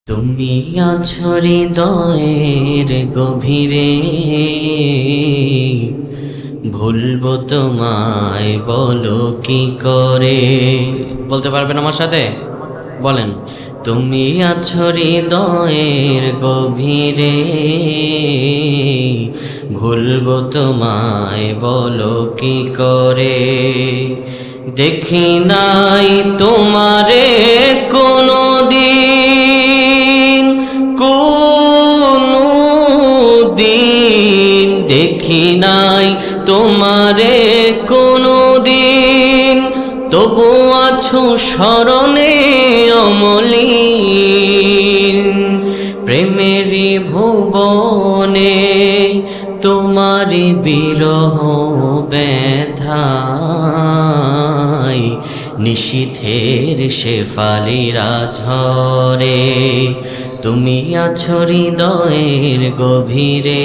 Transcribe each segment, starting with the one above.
তুমি আছো হৃদয়ের গভীরে, ভুলবো তোমায় বলো কি করে। বলতে পারবেন আমার সাথে? বলেন, তুমি আছো হৃদয়ের গভীরে, ভুলবো তোমায় বলো কি করে। দেখি নাই তোমারে কোনো দিন, কোনো দিন দেখি নাই তোমারে কোনো দিন, তবু আছো স্মরণে অমলিন। প্রেমেরই ভুবনে তোমারি বিরহ ব্যথায়, নিশীথের শেফালিরা ঝরে। তুমি আছো হৃদয়ের গভীরে,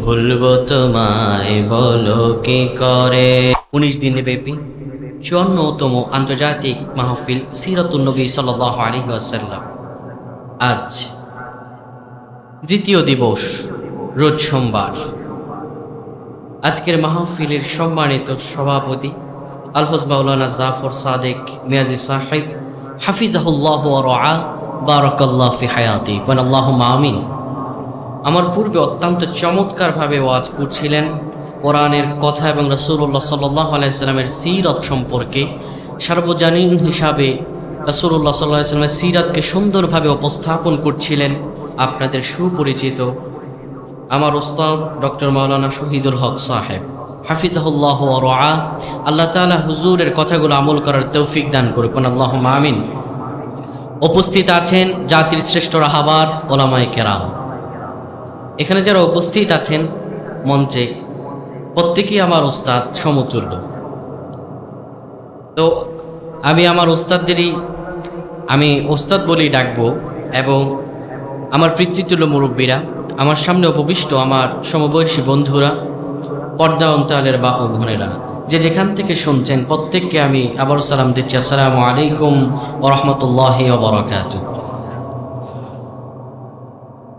ভুলবো তোমায় বলো কি করে। 19 দিন ব্যাপী 54তম আন্তর্জাতিক মাহফিল সিরাতুন নবী সাল্লাল্লাহু আলাইহি ওয়াসাল্লাম আজ দ্বিতীয় দিবস, রোজ সোমবার। আজকের মাহফিলের সম্মানিত সভাপতি আলহাজ মাওলানা জাফর সাদেক মিয়াজি সাহেব হাফিজাহুল্লাহ ওয়া রাআ, বারাকাল্লাহু ফি হায়াতি, আল্লাহুম্মা আমিন। আমার পূর্বে অত্যন্ত চমৎকারভাবে ওয়াজ করছিলেন কোরআনের কথা এবং রাসূলুল্লাহ সাল্লাল্লাহু আলাইহি সাল্লামের সিরাত সম্পর্কে। সার্বজনীন হিসাবে রাসূলুল্লাহ সাল্লাল্লাহু আলাইহি সাল্লামের সিরাতকে সুন্দরভাবে উপস্থাপন করছিলেন আপনাদের সুপরিচিত আমার ওস্তাদ ডক্টর মাওলানা শহীদুল হক সাহেব হাফিজাহুল্লাহ ওয়া রাআ। আল্লাহ তাআলা হুজুরের কথাগুলো আমল করার তৌফিক দান করুন, আল্লাহুম্মা আমিন। উপস্থিত আছেন জাতির শ্রেষ্ঠ রাহাবার ওলামায়ে কেরাম। এখানে যারা উপস্থিত আছেন মঞ্চে, প্রত্যেকেই আমার ওস্তাদ সমতুল্য। তো আমি আমার ওস্তাদদেরই ওস্তাদ বলেই ডাকবো, এবং আমার পিতৃতুল্য মুরব্বীরা, আমার সামনে উপবিষ্ট আমার সমবয়সী বন্ধুরা, পর্দা অন্তরালের বা ও বোনেরা, যে যেখান থেকে শুনছেন প্রত্যেককে আমি আবারও সালাম দিচ্ছি, আসসালামু আলাইকুম ওয়া রাহমাতুল্লাহি ওয়া বারাকাতুহু।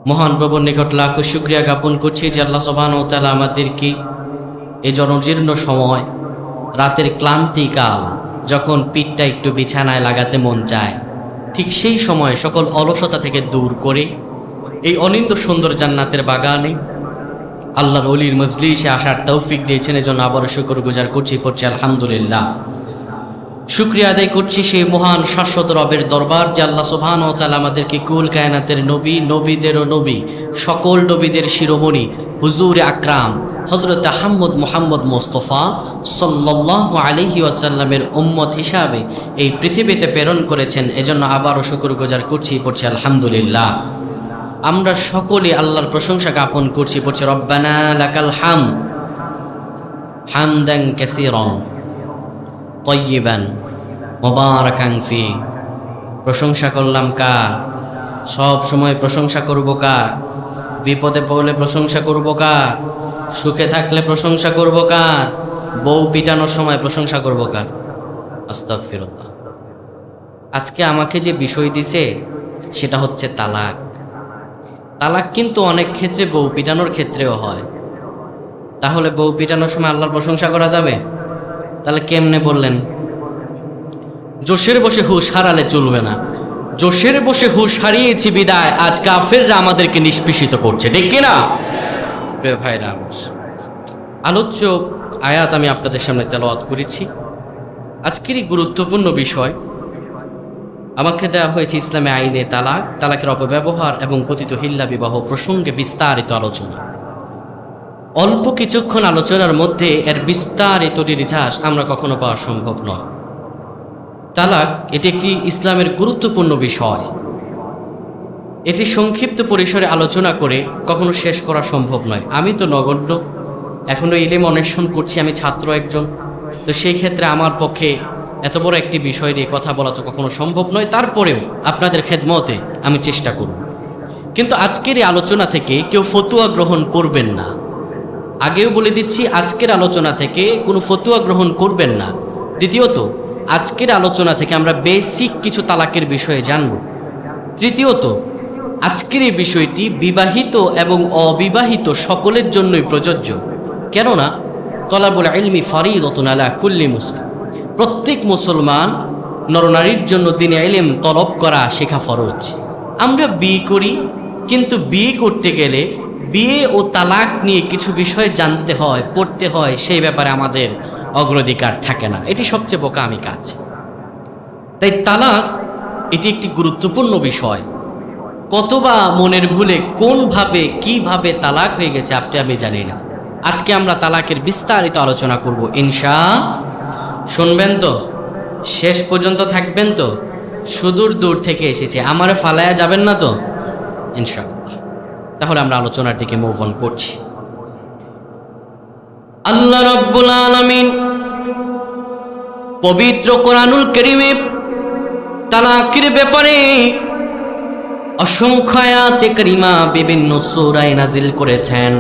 মহান প্রভুর নিকট লাখো শুকরিয়া জ্ঞাপন করছি যে আল্লাহ সুবহানাহু ওয়া তাআলা আমাদেরকে এই জনজীর্ণ সময়, রাতের ক্লান্তিকাল, যখন পিঠটা একটু বিছানায় লাগাতে মন চায়, ঠিক সেই সময় সকল অলসতা থেকে দূর করে এই অনিন্দ সুন্দর জান্নাতের বাগানে আল্লাহর ওলির মজলিসে আসার তৌফিক দিয়েছেন। এজন্য আবারও শুকরগুজার করছি, পড়ছি আলহামদুলিল্লাহ। শুকরিয়া আদায় করছি সেই মহান শাশ্বত রবের দরবার যে আল্লাহ সুবহানাহু ওয়া তাআলা আমাদেরকে কুল কায়নাতের নবী, নবীদেরও নবী, সকল নবীদের শিরোমণি হুজুর আকরাম হযরত আহমদ মুহাম্মদ মুস্তাফা সাল্লাল্লাহু আলাইহি ওয়াসাল্লামের উম্মত হিসাবে এই পৃথিবীতে প্রেরণ করেছেন। এজন্য আবারও শুকরগুজার করছি, পড়ছি আলহামদুলিল্লাহ। আমরা সকলে আল্লাহর প্রশংসা জ্ঞাপন করছি, পড়ছি রব্বানা লাকাল হামদ হামদান কাসীরান তাইয়িবান মুবারাকান ফি। প্রশংসা করলাম কার? সব সময় প্রশংসা করব কার? বিপদে পড়লে প্রশংসা করব কার? সুখে থাকলে প্রশংসা করব কার? বউ পিটানোর সময় প্রশংসা করব কার? আস্তাগফিরুল্লাহ। আজকে আমাকে যে বিষয় দিছে সেটা হচ্ছে তালাক। তালাক কিন্তু অনেক ক্ষেত্রে বউ পিটানোর ক্ষেত্রেও হয়। তাহলে বউ পিটানোর সময় আল্লাহর প্রশংসা করা যাবে? তাহলে কেমনে বললেন? জোশের বসে হুশ হারালে চলবে না। জোশের বসে হুশ হারিয়েছি বিদায় আজ কাফেররা আমাদেরকে নিষ্পেষিত করছে, ঠিক কিনা? প্রিয় ভাইরা, আলোচ্য আয়াত আমি আপনাদের সামনে তেলাওয়াত করেছি। আজকেরই গুরুত্বপূর্ণ বিষয় আমাকে দেওয়া হয়েছে ইসলামে আইনে তালাক, তালাকের অপব্যবহার এবং কথিত হিল্লা বিবাহ প্রসঙ্গে বিস্তারিত আলোচনা। অল্প কিছুক্ষণ আলোচনার মধ্যে এর বিস্তারিত নির্যাস আমরা কখনো পাওয়া সম্ভব নয়। তালাক এটি একটি ইসলামের গুরুত্বপূর্ণ বিষয়। এটি সংক্ষিপ্ত পরিসরে আলোচনা করে কখনো শেষ করা সম্ভব নয়। আমি তো নগণ্য, এখনো ইলম অন্বেষণ করছি, আমি ছাত্র একজন। তো সেই ক্ষেত্রে আমার পক্ষে এত বড় একটি বিষয় নিয়ে কথা বলা তো কখনো সম্ভব নয়। তারপরেও আপনাদের খেদমতে আমি চেষ্টা করব। কিন্তু আজকের এই আলোচনা থেকে কেউ ফতুয়া গ্রহণ করবেন না। আগেও বলে দিচ্ছি, আজকের আলোচনা থেকে কোনো ফতুয়া গ্রহণ করবেন না। দ্বিতীয়ত, আজকের আলোচনা থেকে আমরা বেসিক কিছু তালাকের বিষয়ে জানব। তৃতীয়ত, আজকের এই বিষয়টি বিবাহিত এবং অবিবাহিত সকলের জন্যই প্রযোজ্য। কেননা তলাবুল ইলমি ফারিদাতুন আলা কুল্লি মুসলিম, প্রত্যেক মুসলমান নরনারীর জন্য দিনে ইলম তলব করা শেখা ফরজ। আমরা বিয়ে করি, কিন্তু বিয়ে করতে গেলে বিয়ে ও তালাক নিয়ে কিছু বিষয় জানতে হয়, পড়তে হয়, সেই ব্যাপারে আমাদের অগ্রাধিকার থাকে না। এটি সবচেয়ে বোকামি কাজ। তাই তালাক এটি একটি গুরুত্বপূর্ণ বিষয়। কতবা মনের ভুলে কোনভাবে কিভাবে তালাক হয়ে গেছে আপনি আমি জানি না। আজকে আমরা তালাকের বিস্তারিত আলোচনা করব শুনবেন তো? শেষ পর্যন্ত থাকবেন তো? সুদূর দূর থেকে এসেছে, আমারে ফালায়া যাবেন না তো? ইনশাআল্লাহ। তাহলে আমরা আলোচনার দিকে মুভ অন করছি। আল্লাহ রাব্বুল আলামিন পবিত্র কোরআনুল কারীমে তালাকের ব্যাপারে অসংখ্য আয়াতে কারিমা বিভিন্ন সূরায় নাজিল করেছেন।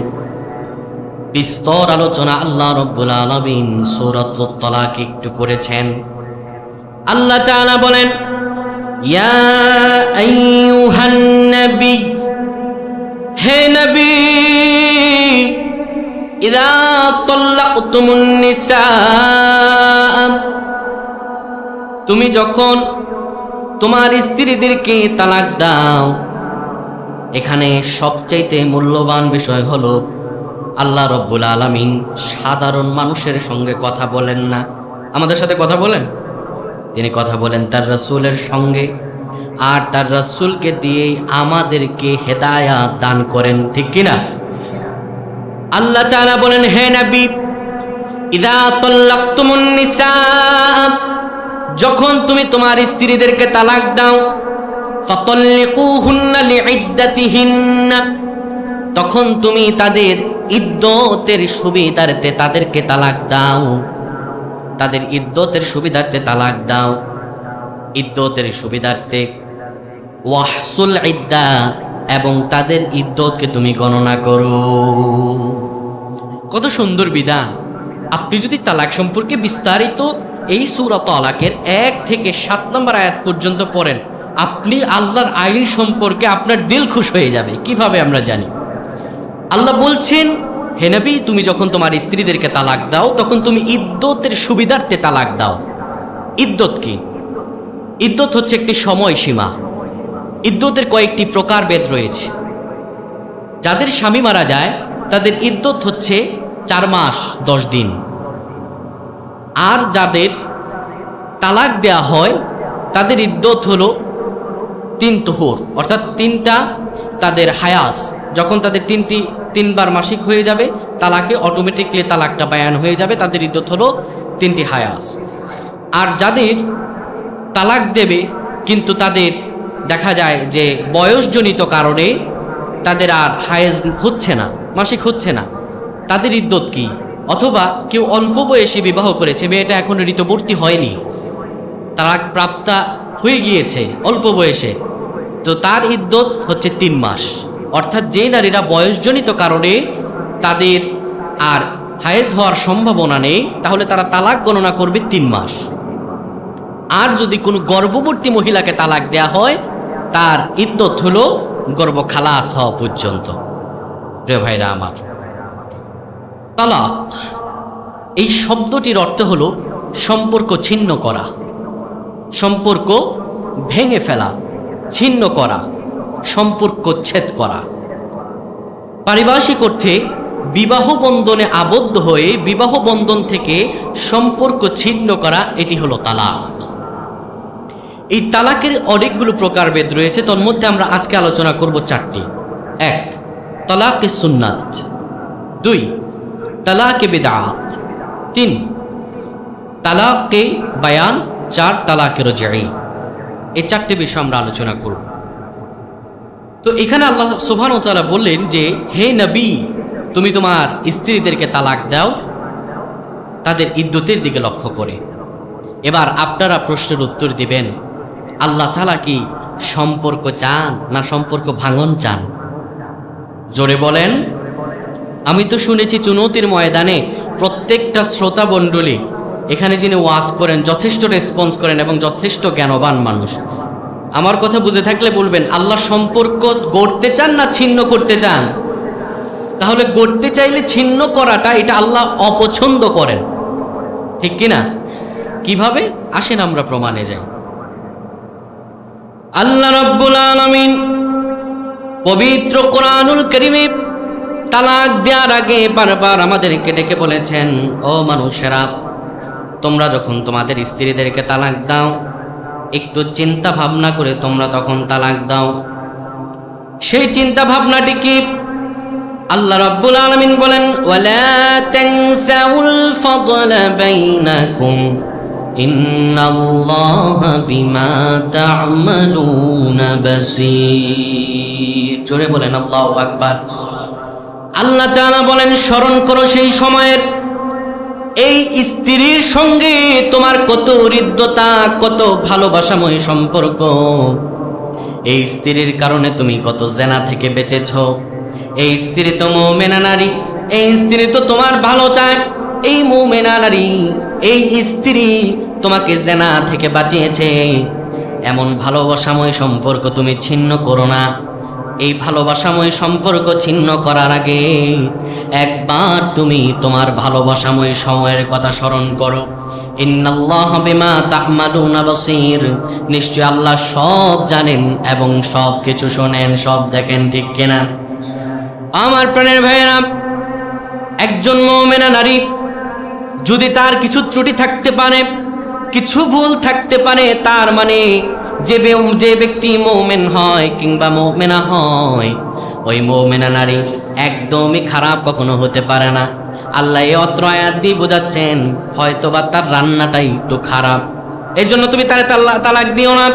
বিস্তর আলোচনা আল্লাহ রাব্বুল আলামিন সূরাতুত তালাক একটু করেছেন। আল্লাহ তাআলা বলেন, ইয়া আইয়ুহান নবী, হে নবী, ইযা তাল্লাকতুমুন নিসা, তুমি যখন তোমার স্ত্রীদেরকে তালাক দাও, এখানে সবচাইতে মূল্যবান বিষয় হলো আল্লাহ রাব্বুল আলামিন সাধারণ মানুষের সঙ্গে কথা বলেন না। আমাদের সাথে কথা বলেন? তিনি কথা বলেন তার রাসূলের সঙ্গে, আর তার রাসূলকে দিয়ে আমাদেরকে হেদায়াত দান করেন, ঠিক কিনা? আল্লাহ তাআলা বলেন, হে নবী, ইযা তাল্লাকতুমুন নিসা, যখন তুমি তোমার স্ত্রীদেরকে তালাক দাও, ফাতাল্লিকুহুন্না লিইদ্দাতিহিন্না, তখন তুমি তাদের ইদ্দতের সুবিধার্থে তাদেরকে তালাক দাও, তাদের ইদ্দতের সুবিধার্থে তালাক দাও, ইদ্দতের সুবিধার্থে। ওয়াহসুল ইদ্দা, এবং তাদের ইদ্দতকে তুমি গণনা করো। কত সুন্দর বিধান! আপনি যদি তালাক সম্পর্কে বিস্তারিত এই সূরা তালাকের 1 থেকে 7 নম্বর আয়াত পর্যন্ত পড়েন, আপনি আল্লাহর আইন সম্পর্কে আপনার দিল খুশ হয়ে যাবে। কিভাবে আমরা জানি? আল্লাহ বলছেন, হে নবী, তুমি যখন তোমার স্ত্রীদেরকে তালাক দাও, তখন তুমি ইদ্দতের সুবিধার্থে তালাক দাও। ইদ্দত কি? ইদ্দত হচ্ছে একটি সময়সীমা। ইদ্দতের কয়েকটি প্রকারভেদ রয়েছে। যাদের স্বামী মারা যায় তাদের ইদ্দত হচ্ছে 4 মাস 10 দিন। আর যাদের তালাক দেয়া হয় তাদের ইদ্দত হলো 3 তুহুর, অর্থাৎ 3টা তাদের হায়াস। যখন তাদের 3বার মাসিক হয়ে যাবে, তালাকে অটোমেটিকলি তালাকটা বায়ান হয়ে যাবে। তাদের ইদ্দত হলো 3টি হায়াস। আর যাদের তালাক দেবে কিন্তু তাদের দেখা যায় যে বয়সজনিত কারণে তাদের আর হায়েজ হচ্ছে না, মাসিক হচ্ছে না, তাদের ইদ্দত কি? অথবা কেউ অল্প বয়সে বিবাহ করেছে, মেয়েটা এখনো ঋতুবর্তী হয়নি, তালাক প্রাপ্তা হয়ে গিয়েছে অল্প বয়সে, তো তার ইদ্দত হচ্ছে 3 মাস। অর্থাৎ যে নারীরা বয়সজনিত কারণে তাদের আর হায়েজ হওয়ার সম্ভাবনা নেই, তাহলে তারা তালাক গণনা করবে 3 মাস। আর যদি কোনো গর্ভবতী মহিলাকে তালাক দেয়া হয়, তার ইদ্দত হলো গর্ভ খালাস হওয়া পর্যন্ত। প্রিয় ভাইরা আমার, তালাক এই শব্দটির অর্থ হলো সম্পর্ক ছিন্ন করা, সম্পর্ক ভেঙে ফেলা, ছিন্ন করা, সম্পর্ক ছেদ করা। পারিভাষিক অর্থে বিবাহ বন্ধনে আবদ্ধ হয়ে বিবাহ বন্ধন থেকে সম্পর্ক ছিন্ন করা, এটি হলো তালাক। এই তালাকের অনেকগুলো প্রকারভেদ রয়েছে, তার মধ্যে আমরা আজকে আলোচনা করব 4টি। 1, তালাকে সুন্নাত। 2, তালাকে বিদআত। 3, তালাকে বায়ান। 4, তালাকে রজঈ। এই 4টি বিষয় আমরা আলোচনা করব। তো এখানে আল্লাহ সুবহানাহু ওয়া তাআলা বললেন যে, হে নবী, তুমি তোমার স্ত্রীদেরকে তালাক দাও তাদের ইদ্দতের দিকে লক্ষ্য করে। এবার আপনারা প্রশ্নের উত্তর দিবেন, আল্লাহ তাআলা কি সম্পর্ক চান না সম্পর্ক ভাঙন চান? জোরে বলেন। আমি তো শুনেছি চুনৌতির ময়দানে প্রত্যেকটা শ্রোতা মণ্ডলী, এখানে যিনি ওয়াজ করেন, যথেষ্ট রেসপন্স করেন এবং যথেষ্ট জ্ঞানবান মানুষ। আমার কথা বুঝে থাকলে বলবেন, আল্লাহ সম্পর্ক গড়তে চান না ছিন্ন করতে চান? তাহলে গড়তে চাইলে ছিন্ন করাটা এটা আল্লাহ অপছন্দ করেন, ঠিক কিনা? কিভাবে? আসেন আমরা প্রমাণে যাই। আল্লাহ রাব্বুল আলামিন পবিত্র কোরআনুল কারীমে তালাক দেওয়ার আগে বারবার আমাদেরকে ডেকে বলেছেন, ও মানুষেরা, তোমরা যখন তোমাদের স্ত্রীদেরকে তালাক দাও, একটু চিন্তা ভাবনা করে তোমরা তখন তালাক দাও। সেই চিন্তা ভাবনাটি কি? আল্লাহ রাব্বুল আলামিন বলেন, ওয়ালা তানসাউল ফাদলা বাইনাকুম ইন্নাল্লাহা বিমা তা'মালুনা বাসীর। জোরে বলেন আল্লাহু আকবার। আল্লাহ তাআলা বলেন, স্মরণ করো সেই সময়ের এই স্ত্রীর সঙ্গে তোমার কত হৃদ্যতা, কত ভালোবাসাময় সম্পর্ক। এই স্ত্রীর কারণে তুমি কত জেনা থেকে বেঁচেছ। এই স্ত্রী তো মুমিনা নারী, এই স্ত্রী তো তোমার ভালো চায়। এই মুমিনা নারী, এই স্ত্রী তোমাকে জেনা থেকে বাঁচিয়েছে। এমন ভালোবাসাময় সম্পর্ক তুমি ছিন্ন করো না। এই ভালোবাসাময় সম্পর্ক ছিন্ন করার আগে একবার তুমি তোমার ভালোবাসাময় সময়ের কথা স্মরণ করো। ইন্নাল্লাহা বিমা তা'মালুনা বাসীর। নিশ্চয় আল্লাহ সব জানেন এবং সব কিছু শোনেন, সব দেখেন, ঠিক কিনা? আমার প্রাণের ভাইয়েরা, একজন মুমিনা নারী যদি তার কিছু ত্রুটি থাকতে পারে, কিছু ভুল থাকতে পারে, তার মানে যে ব্যক্তি মুমিন হয় কিংবা মুমিনা হয়, ওই মুমিনা নারী একদমই খারাপ কখনো হতে পারে না। আল্লাহ এই অত্র আয়াত দিয়ে বোঝাচ্ছেন, হয়তোবা তার রান্নাটাই একটু খারাপ, এই জন্য তুমি তারে তালাক দিও না।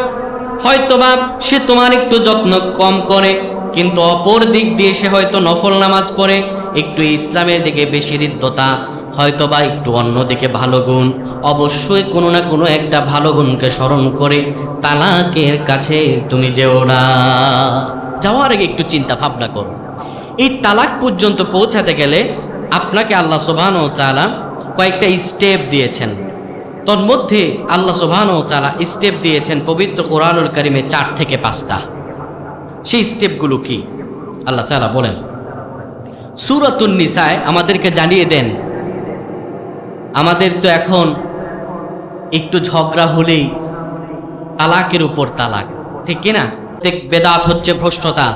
হয়তোবা সে তোমার একটু যত্ন কম করে, কিন্তু অপর দিক দিয়ে সে হয়তো নফল নামাজ পড়ে, একটু ইসলামের দিকে বেশি হৃদ্যতা, হয়তোবা একটু অন্যদিকে ভালো গুণ। অবশ্যই কোনো না কোনো একটা ভালো গুণকে স্মরণ করে তালাকের কাছে তুমি যেও না। যাওয়ার আগে একটু চিন্তা ভাবনা করো। এই তালাক পর্যন্ত পৌঁছাতে গেলে আপনাকে আল্লাহ সুবহানাহু ওয়া তাআলা কয়েকটা স্টেপ দিয়েছেন। তোর মধ্যে আল্লাহ সুবহানাহু ওয়া তাআলা স্টেপ দিয়েছেন পবিত্র কোরআনুল কারীমে 4 থেকে 5টা। সেই স্টেপগুলো কি? আল্লাহ তাআলা বলেন, সূরাতুন নিসায় আমাদেরকে জানিয়ে দেন, আমাদের তো এখন একটু ঝগড়া হলেই তালাকের উপর তালাক, ঠিক কিনা? বেদাত হচ্ছে ভ্রষ্টতা,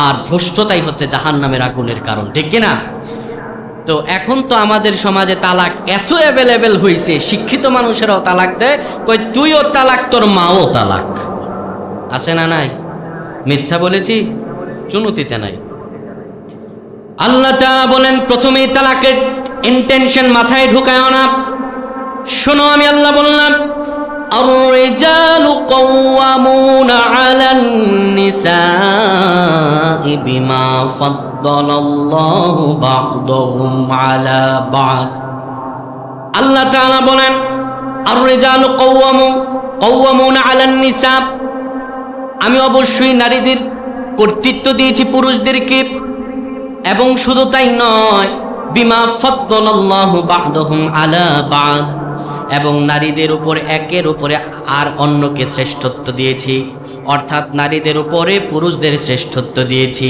আর ভ্রষ্টতাই হচ্ছে জাহান্নামের আগুনের কারণ, ঠিক কিনা? তো এখন তো আমাদের সমাজে তালাক এত অ্যাভেলেবেল হয়েছে, শিক্ষিত মানুষেরাও তালাক দেয়। কই তুইও তালাক, তোর মাও তালাক। আছে না নাই? মিথ্যা বলেছি? চুনতিতে নাই। আল্লাহ তাআলা বলেন, প্রথমেই তালাকের ইন্টেনশন মাথায় ঢুকায় না। শোনো, আমি আল্লাহ বললাম, আর-রিজালু কাওয়ামুনা আলান নিসাই বিমা ফাদ্দালাল্লাহু বা'দাহুম আলা বা'দ। আল্লাহ তাআলা বলেন, আর-রিজালু কাওয়ামুনা আলান নিসা। আমি অবশ্যই নারীদের কর্তৃত্ব দিয়েছি পুরুষদেরকে, এবং শুধু তাই নয়, বিমা ফাদ্দালাল্লাহু বা'দাহুম আলা বা'দ, এবং নারীদের উপর একের উপরে আর অন্যকে শ্রেষ্ঠত্ব দিয়েছি। অর্থাৎ নারীদের উপরে পুরুষদের শ্রেষ্ঠত্ব দিয়েছি।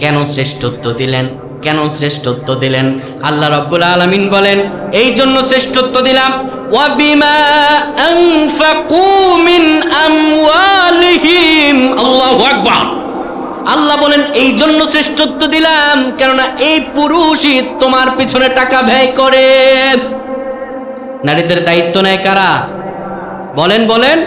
কেন শ্রেষ্ঠত্ব দিলেন? কেন শ্রেষ্ঠত্ব দিলেন? আল্লাহ রাব্বুল আলামিন বলেন, এই জন্য শ্রেষ্ঠত্ব দিলাম, ওয়া বিমা আনফাকু মিন আমওয়ালিহিম। আল্লাহু আকবার। আল্লাহ বলেন, এই জন্য শ্রেষ্ঠত্ব দিলাম কেননা এই পুরুষই তোমার পিছনে টাকা ব্যয় করে। নারীদের দায়িত্ব নেয় কারা? বলেন বলেন।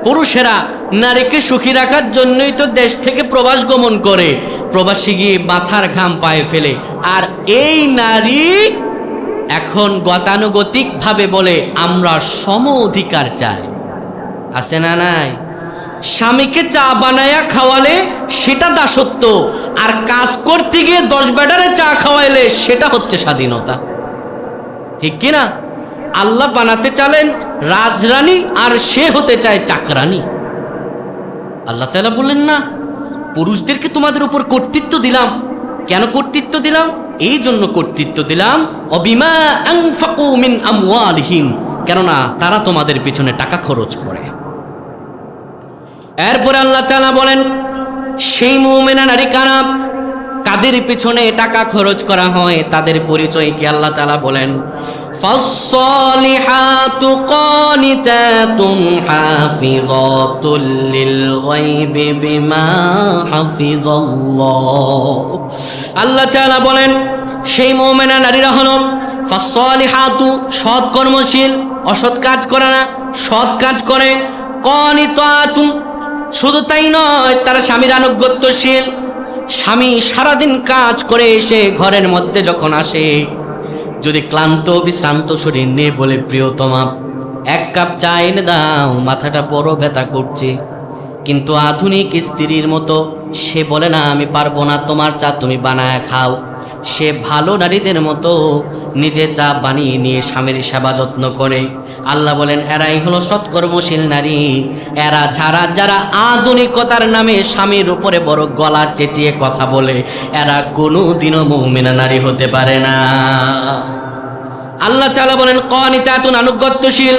পুরুষেরা নারীকে সুখী রাখার জন্যই তো দেশ থেকে প্রবাস গমন করে, প্রবাসী গিয়ে মাথার ঘাম পায়ে ফেলে। আর এই নারী এখন গতানুগতিকভাবে বলে, আমরা সম অধিকার চাই। আছে না নাই? স্বামীকে চা বানায়া খাওয়ালে সেটা দাসত্ব, আর কাজ করতে গিয়ে 10 বেটারে চা খাওয়াইলে সেটা হচ্ছে স্বাধীনতা, ঠিক কিনা? আল্লাহ বানাতে চালেন রাজরানী, আর সে হতে চায় চাকরানী। আল্লাহ তাআলা বললেন না, পুরুষদেরকে তোমাদের উপর কর্তৃত্ব দিলাম। কেন কর্তৃত্ব দিলাম? এই জন্য কর্তৃত্ব দিলাম, অবিমা আনফাকু মিন আমওয়ালিহিম, কেননা তারা তোমাদের পিছনে টাকা খরচ করে। এরপরে আল্লাহ তাআলা বলেন সেই মুমিনা নারী কারা, কাদের পিছনে টাকা খরচ করা হয় তাদের পরিচয় কি আল্লাহ তাআলা বলেন ফাসসালিহাতু কানিতাতুন হাফিযাতুল লিল গায়বি বিমা হাফিজাল্লাহ। আল্লাহ তাআলা বলেন সেই মুমিনা নারীরা হলো ফাসসালিহাতু সৎ কর্মশীল, অসৎ কাজ করে না, সৎ কাজ করে। কানিতাতুন শুধু তাই নয়, তারা স্বামীর আনুগত্যশীল। স্বামী সারাদিন কাজ করে এসে ঘরের মধ্যে যখন আসে, যদি ক্লান্ত বিশ্রান্ত শরীর নিয়ে বলে প্রিয়তমা এক কাপ চা এনে দাও, মাথাটা বড় ব্যথা করছে, কিন্তু আধুনিক স্ত্রীর মতো সে বলে না আমি পারবো না, তোমার চা তুমি বানায় খাও। সে ভালো নারীদের মতো নিজে চা বানিয়ে নিয়ে স্বামীর সেবা যত্ন করে। আল্লাহ বলেন এরাই হলো সৎকর্মশীল নারী। এরা ছাড়া যারা আধুনিকতার নামে স্বামীর উপরে বড় গলা চেঁচিয়ে কথা বলে, এরা কোনোদিনও মুমিনা নারী হতে পারে না। আল্লাহ তাআলা বলেন কানিতাতুন আনুগত্যশীল,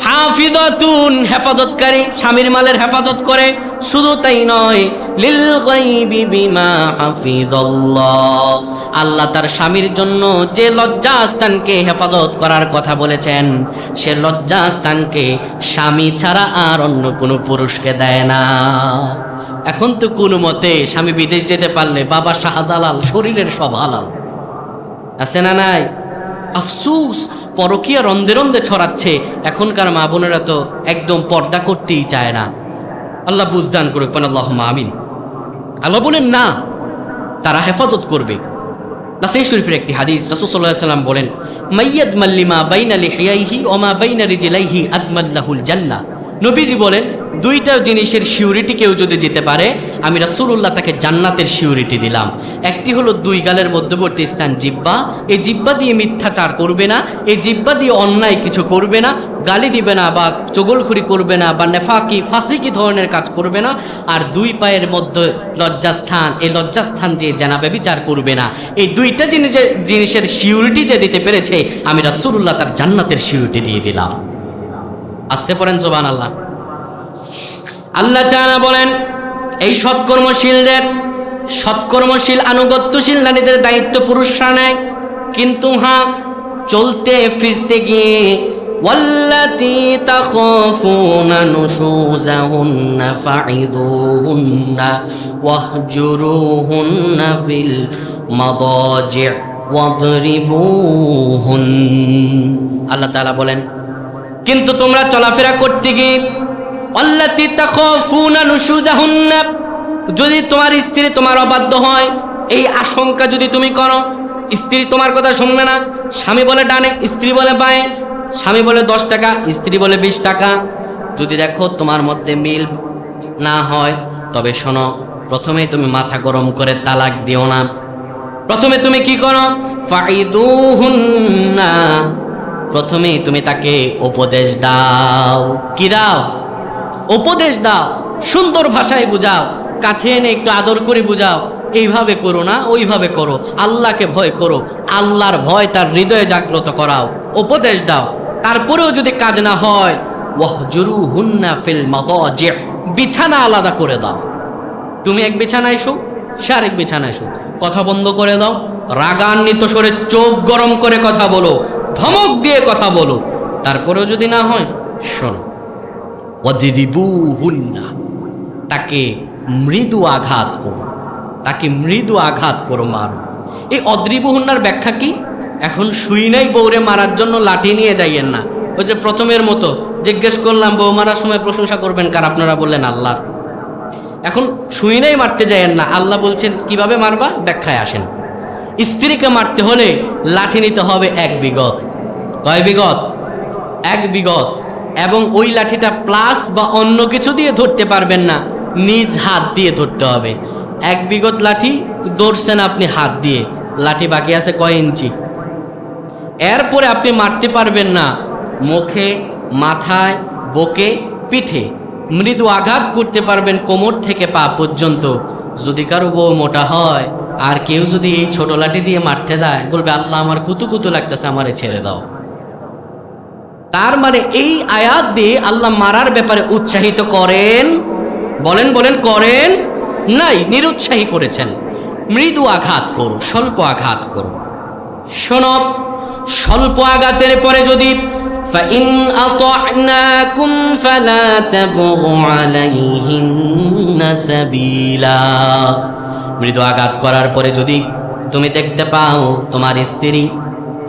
হাফিজাতুন হেফাজতকারী, স্বামীর মালের হেফাজত করে। শুধু তাই নয়, লিল গায়বি বিমা হাফিজাল্লাহ, আল্লাহ তার স্বামীর জন্য যে লজ্জাস্থানকে হেফাজত করার কথা বলেছেন, সে লজ্জাস্থানকে স্বামী ছাড়া আর অন্য কোনো পুরুষকে দেয় না। এখন তো কোনো মতে স্বামী বিদেশ যেতে পারলে বাবা শাহজালাল, শরীরের সব হালাল, আছে না নাই? আফসুস, পরকীয়া রন্দে রন্দে ছড়াচ্ছে। এখনকার মা বোনেরা তো একদম পর্দা করতেই চায় না। আল্লাহ বুঝদান করুক, আল্লাহুম্মা আমিন। আল্লাহ বলেন না, তারা হেফাজত করবে। নাসাই শরীফের একটি হাদিস, রাসূল সাল্লাল্লাহু আলাইহি ওয়াসাল্লাম বলেন মাইয়াদমাল লিমা বাইনা লিহিয়াইহি ওয়া মা বাইনা রিজলাইহি আদমাল্লাহুল জান্নাহ। নবীজি বলেন দুইটা জিনিসের সিউরিটি কেউ যদি যেতে পারে, আমি রাসূলুল্লাহ তাকে জান্নাতের সিউরিটি দিলাম। একটি হলো দুই গালের মধ্যবর্তী স্থান জিহ্বা, এই জিহ্বা দিয়ে মিথ্যাচার করবে না, এই জিহ্বা দিয়ে অন্যায় কিছু করবে না, গালি দিবে না বা চগলখুরি করবে না বা নেফাকি ফাসিকি ধরনের কাজ করবে না। আর দুই পায়ের মধ্যে লজ্জাস্থান, এই লজ্জাস্থান দিয়ে জানা ব্যভিচার করবে না। এই দুইটা জিনিসের সিউরিটি যে দিতে পেরেছে, আমি রাসূলুল্লাহ তার জান্নাতের সিউরিটি দিয়ে দিলাম। আসতে পারেন সুবহানাল্লাহ। আল্লাহ তাআলা বলেন এই সৎকর্মশীল আনুগত্যশীল নারীদের দায়িত্ব পুরুষরা নেয়, কিন্তু হ্যাঁ চলতে ফিরতে গিয়ে ওয়াল্লাতী তাখাফুনা নুশুজাহুন্না ফাইযুহুন্না ওয়াহজুরুহুন্না ফিল মাদাজি' ওয়াদরিবুহুন। আল্লাহ তাআলা বলেন কিন্তু তোমরা চলাফেরা করতে গিয়ে আল্লাতী তাখাফুনা নুশুজাহুন্না, যদি তোমার স্ত্রী তোমার অবাধ্য হয়, এই আশঙ্কা যদি তুমি করো, স্ত্রী তোমার কথা শুনবে না, স্বামী বলে ডানে স্ত্রী বলে বাঁয়ে, স্বামী বলে 10 টাকা স্ত্রী বলে 20 টাকা, যদি দেখো তোমার মধ্যে মিল না হয়, তবে শোনো, প্রথমে তুমি মাথা গরম করে তালাক দিও না। প্রথমে তুমি কি করো? ফাইদুহুন্না, প্রথমেই তুমি তাকে উপদেশ দাও। কি দাও? উপদেশ দাও। সুন্দর ভাষায় বুঝাও, কাছে এনে একটু আদর করে বুঝাও, এইভাবে করো না ওইভাবে করো, আল্লাহকে ভয় করো, আল্লাহর ভয় তার হৃদয়ে জাগ্রত করাও, উপদেশ দাও। তারপরেও যদি কাজ না হয়, ওয়াহজুরুহুন্না ফিল মাদাজি', বিছানা আলাদা করে দাও। তুমি এক বিছানায় শো, সে আরেক বিছানায় শো, কথা বন্ধ করে দাও। রাগান্বিত স্বরে চোখ গরম করে কথা বলো, ধমক দিয়ে কথা বলো। তারপরেও যদি না হয়, শোনো, ওয়াদরিবুহুন্না, তাকে মৃদু আঘাত করো, তাকে মৃদু আঘাত করো, মারো। এই অদ্রিবুহুন্নার ব্যাখ্যা কি? এখন শুই নাই বউরে মারার জন্য লাঠি নিয়ে যাইয়েন না। ওই যে প্রথমের মতো জিজ্ঞেস করলাম বউ মারার সময় প্রশংসা করবেন কার? আপনারা বললেন আল্লাহর। এখন শুই নাই মারতে যাইয়েন না, আল্লাহ বলছেন কিভাবে মারবা, ব্যাখ্যায় আসেন। স্ত্রীকে মারতে হলে লাঠি নিতে হবে 1 বিঘত। কয় বিঘত? 1 বিঘত। এবং ওই লাঠিটা প্লাস বা অন্য কিছু দিয়ে ধরতে পারবেন না, নিজ হাত দিয়ে ধরতে হবে। 1 বিঘত লাঠি ধরছেন আপনি হাত দিয়ে, লাঠি বাকি আছে কয় ইঞ্চি। এরপরে আপনি মারতে পারবেন না মুখে, মাথায়, বুকে, পিঠে। মৃদু আঘাত করতে পারবেন কোমর থেকে পা পর্যন্ত। যদি কারো বউ মোটা হয় আর কেউ যদি এই ছোট লাঠি দিয়ে মারতে যায়, বলবে আল্লাহ আমার কুতু কুতু লাগতেছে, আমারে ছেড়ে দাও। তার মানে এই আয়াত দিয়ে আল্লাহ মারার ব্যাপারে উৎসাহিত করেন বলেন বলেন করেন নাই, নিরুৎসাহী করেছেন। মৃদু আঘাত করো, স্বল্প আঘাত করো। শোনো, স্বল্প আঘাতের পরে যদি فَإِنْ أَطَعْنَاكُمْ فَلَا تَبْغُوا عَلَيْهِنَّ سَبِيلًا। মৃদু আঘাত করার পরে যদি তুমি দেখতে পাও তোমার স্ত্রী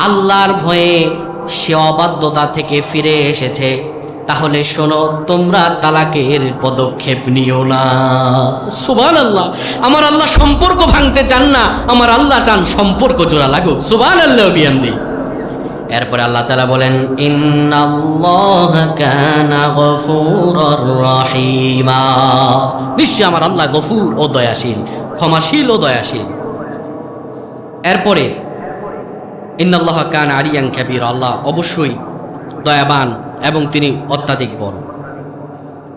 আল্লাহর ভয়ে সে অবাধ্যতা থেকে ফিরে এসেছে, তাহলে শোনো, তোমরা তালাকের পদক্ষেপ নিও না। সুবহানাল্লাহ। আমার আল্লাহ সম্পর্ক ভাঙতে চান না, আমার আল্লাহ চান সম্পর্ক জোড়া লাগুক। সুবহানাল্লাহ বিহামদি। এরপরে আল্লাহ তাআলা বলেন, ইন্নাল্লাহা কানা গফুরুর রহিমা। নিশ্চয় আমার আল্লাহ গফুর ও দয়াশীল, ক্ষমাশীল ও দয়াশীল। এরপরে ইন্নাল্লাহা কানা আলিয়ান কাবীরা, আল্লাহ অবশ্যই দয়াবান এবং তিনি অত্যাধিক বড়।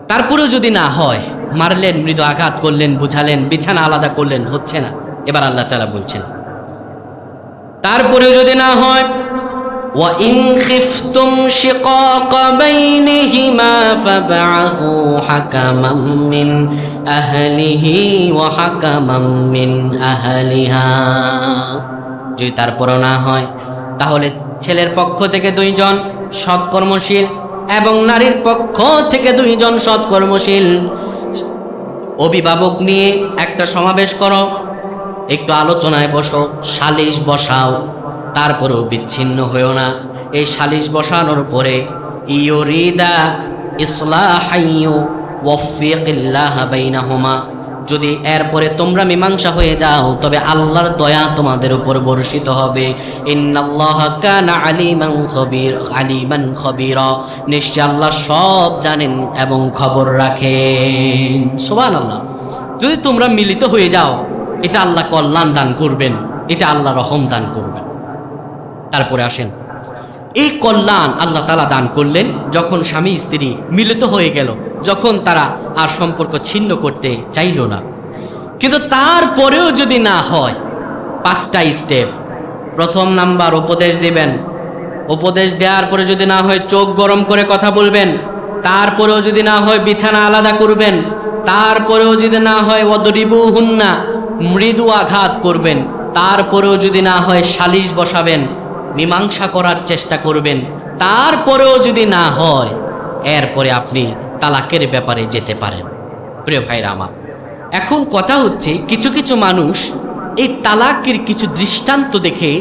তারপরেও যদি না হয়, মারলেন, মৃদু আঘাত করলেন, বুঝালেন, বিছানা আলাদা করলেন, হচ্ছে না। এবার আল্লাহ তাআলা বলছেন, তারপরেও যদি না হয়, وَإِنْ خِفْتُمْ شِقَاقَ بَيْنِهِمَا فَابْعَثُوا حَكَمًا مِّنْ أَهْلِهِ وَحَكَمًا مِّنْ أَهْلِهَا। যদি তারপরও না হয়, তাহলে ছেলের পক্ষ থেকে 2 জন সৎকর্মশীল এবং নারীর পক্ষ থেকে 2 জন সৎকর্মশীল অভিভাবক নিয়ে একটা সমাবেশ করো, একটু আলোচনায় বসো, সালিশ বসাও। তারপরেও বিচ্ছিন্ন হয়েও না। এই সালিশ বসানোর পরে ইউরিদা ইসলাহাইয়ু ওয়াফিকিল্লাহ বাইনাহুমা, যদি এরপরে তোমরা মীমাংসা হয়ে যাও, তবে আল্লাহর দয়া তোমাদের উপর বর্ষিত হবে। ইন্নাল্লাহা কানা আলিমান খবীরা, নিশ্চয় আল্লাহ সব জানেন এবং খবর রাখেন। সুবহানাল্লাহ। যদি তোমরা মিলিত হয়ে যাও, এটা আল্লাহ কল্যাণ দান করবেন, এটা আল্লাহ রহম দান করবেন। তারপরে আসেন, এই কল্যাণ আল্লাহ তাআলা দান করলেন যখন স্বামী স্ত্রী মিলিত হয়ে গেল, যখন তারা আর সম্পর্ক ছিন্ন করতে চাইল না। কিন্তু তারপরেও যদি না হয়, 5টা স্টেপ। প্রথম নাম্বার, উপদেশ দিবেন। উপদেশ দেওয়ার পরে যদি না হয়, চোখ গরম করে কথা বলবেন। তারপরেও যদি না হয়, বিছানা আলাদা করবেন। তারপরেও যদি না হয়, ওয়াদরিবুহুন্না, মৃদু আঘাত করবেন। তারপরেও যদি না হয়, সালিশ বসাবেন, মীমাংসা করার চেষ্টা করবেন। তারপরেও যদি না হয়, এরপরে আপনি তালাকের ব্যাপারে যেতে পারেন। প্রিয় ভাইরা আমার, এখন কথা হচ্ছে, কিছু কিছু মানুষ এই তালাকের কিছু দৃষ্টান্ত দেখে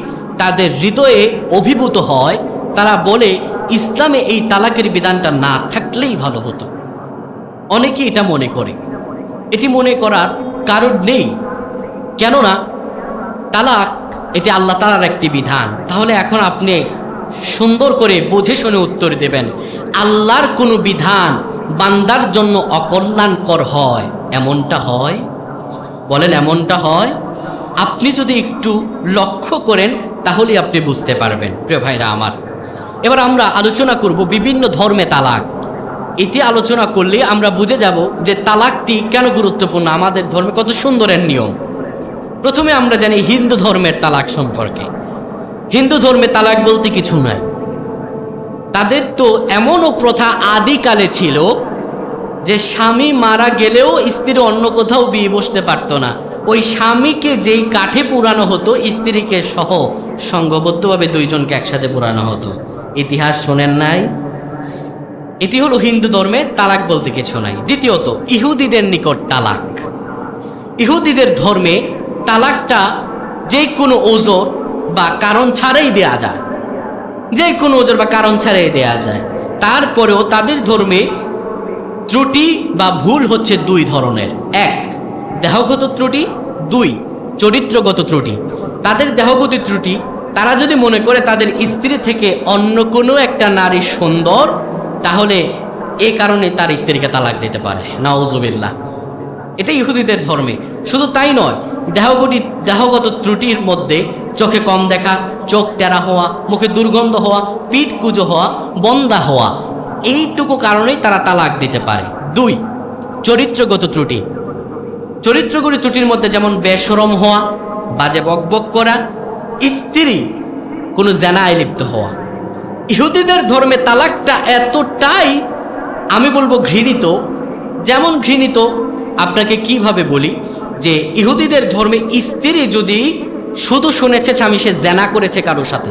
তাদের হৃদয়ে অভিভূত হয়। তারা বলে, ইসলামে এই তালাকের বিধানটা না থাকলেই ভালো হতো। অনেকে এটা মনে করে। এটি মনে করার কারণ নেই, কেননা তালাক এটি আল্লাহ তাআলার একটি বিধান। তাহলে এখন আপনি সুন্দর করে বুঝে শুনে উত্তর দেবেন, আল্লাহর কোনো বিধান বান্দার জন্য অকল্যাণকর হয়, এমনটা হয়? বলেন, এমনটা হয়? আপনি যদি একটু লক্ষ্য করেন, তাহলে আপনি বুঝতে পারবেন। প্রিয় ভাইরা আমার, এবার আমরা আলোচনা করব বিভিন্ন ধর্মে তালাক। এটি আলোচনা করলে আমরা বুঝে যাব যে তালাকটি কেন গুরুত্বপূর্ণ, আমাদের ধর্মে কত সুন্দরের নিয়ম। প্রথমে আমরা জানি হিন্দু ধর্মের তালাক সম্পর্কে। হিন্দু ধর্মে তালাক বলতে কিছু নাই। তাদের তো এমনও প্রথা আদিকালে ছিল যে স্বামী মারা গেলেও স্ত্রী অন্য কোথাও বিয়ে বসতে পারত না। ওই স্বামীকে যেই কাঠে পুরানো হতো, স্ত্রীকে সহ সংঘবদ্ধভাবে 2 জনকে একসাথে পুরানো হতো। ইতিহাস শোনেন নাই? এটি হলো হিন্দু ধর্মে তালাক বলতে কিছু নাই। দ্বিতীয়ত, ইহুদিদের নিকট তালাক। ইহুদিদের ধর্মে তালাকটা যে কোনো ওজর বা কারণ ছাড়াই দেয়া যায়, যে কোনো ওজর বা কারণ ছাড়াই দেয়া যায়। তারপরেও তাদের ধর্মে ত্রুটি বা ভুল হচ্ছে 2 ধরনের। 1, দেহগত ত্রুটি। 2, চরিত্রগত ত্রুটি। তাদের দেহগত ত্রুটি, তারা যদি মনে করে তাদের স্ত্রী থেকে অন্য কোনো একটা নারী সুন্দর, তাহলে এই কারণে তার স্ত্রীকে তালাক দিতে পারে। নাউজুবিল্লাহ। এটা ইহুদিদের ধর্মে। শুধু তাই নয়, দেহগত ত্রুটির মধ্যে চোখে কম দেখা, চোখ টেরা হওয়া, মুখে দুর্গন্ধ হওয়া, পিঠ কুঁজো হওয়া, বন্দা হওয়া, এইটুকু কারণেই তারা তালাক দিতে পারে। 2, চরিত্রগত ত্রুটি। চরিত্রগত ত্রুটির মধ্যে যেমন বেশরম হওয়া, বাজে বকবক করা, স্ত্রী কোনো জেনায় লিপ্ত হওয়া। ইহুদিদের ধর্মে তালাকটা এতটাই, আমি বলবো, ঘৃণিত যেমন ঘৃণিত আপনাকে কিভাবে বলি যে ইহুদিদের ধর্মে স্ত্রী যদি শুধু শুনেছে স্বামী সে জেনা করেছে কারোর সাথে,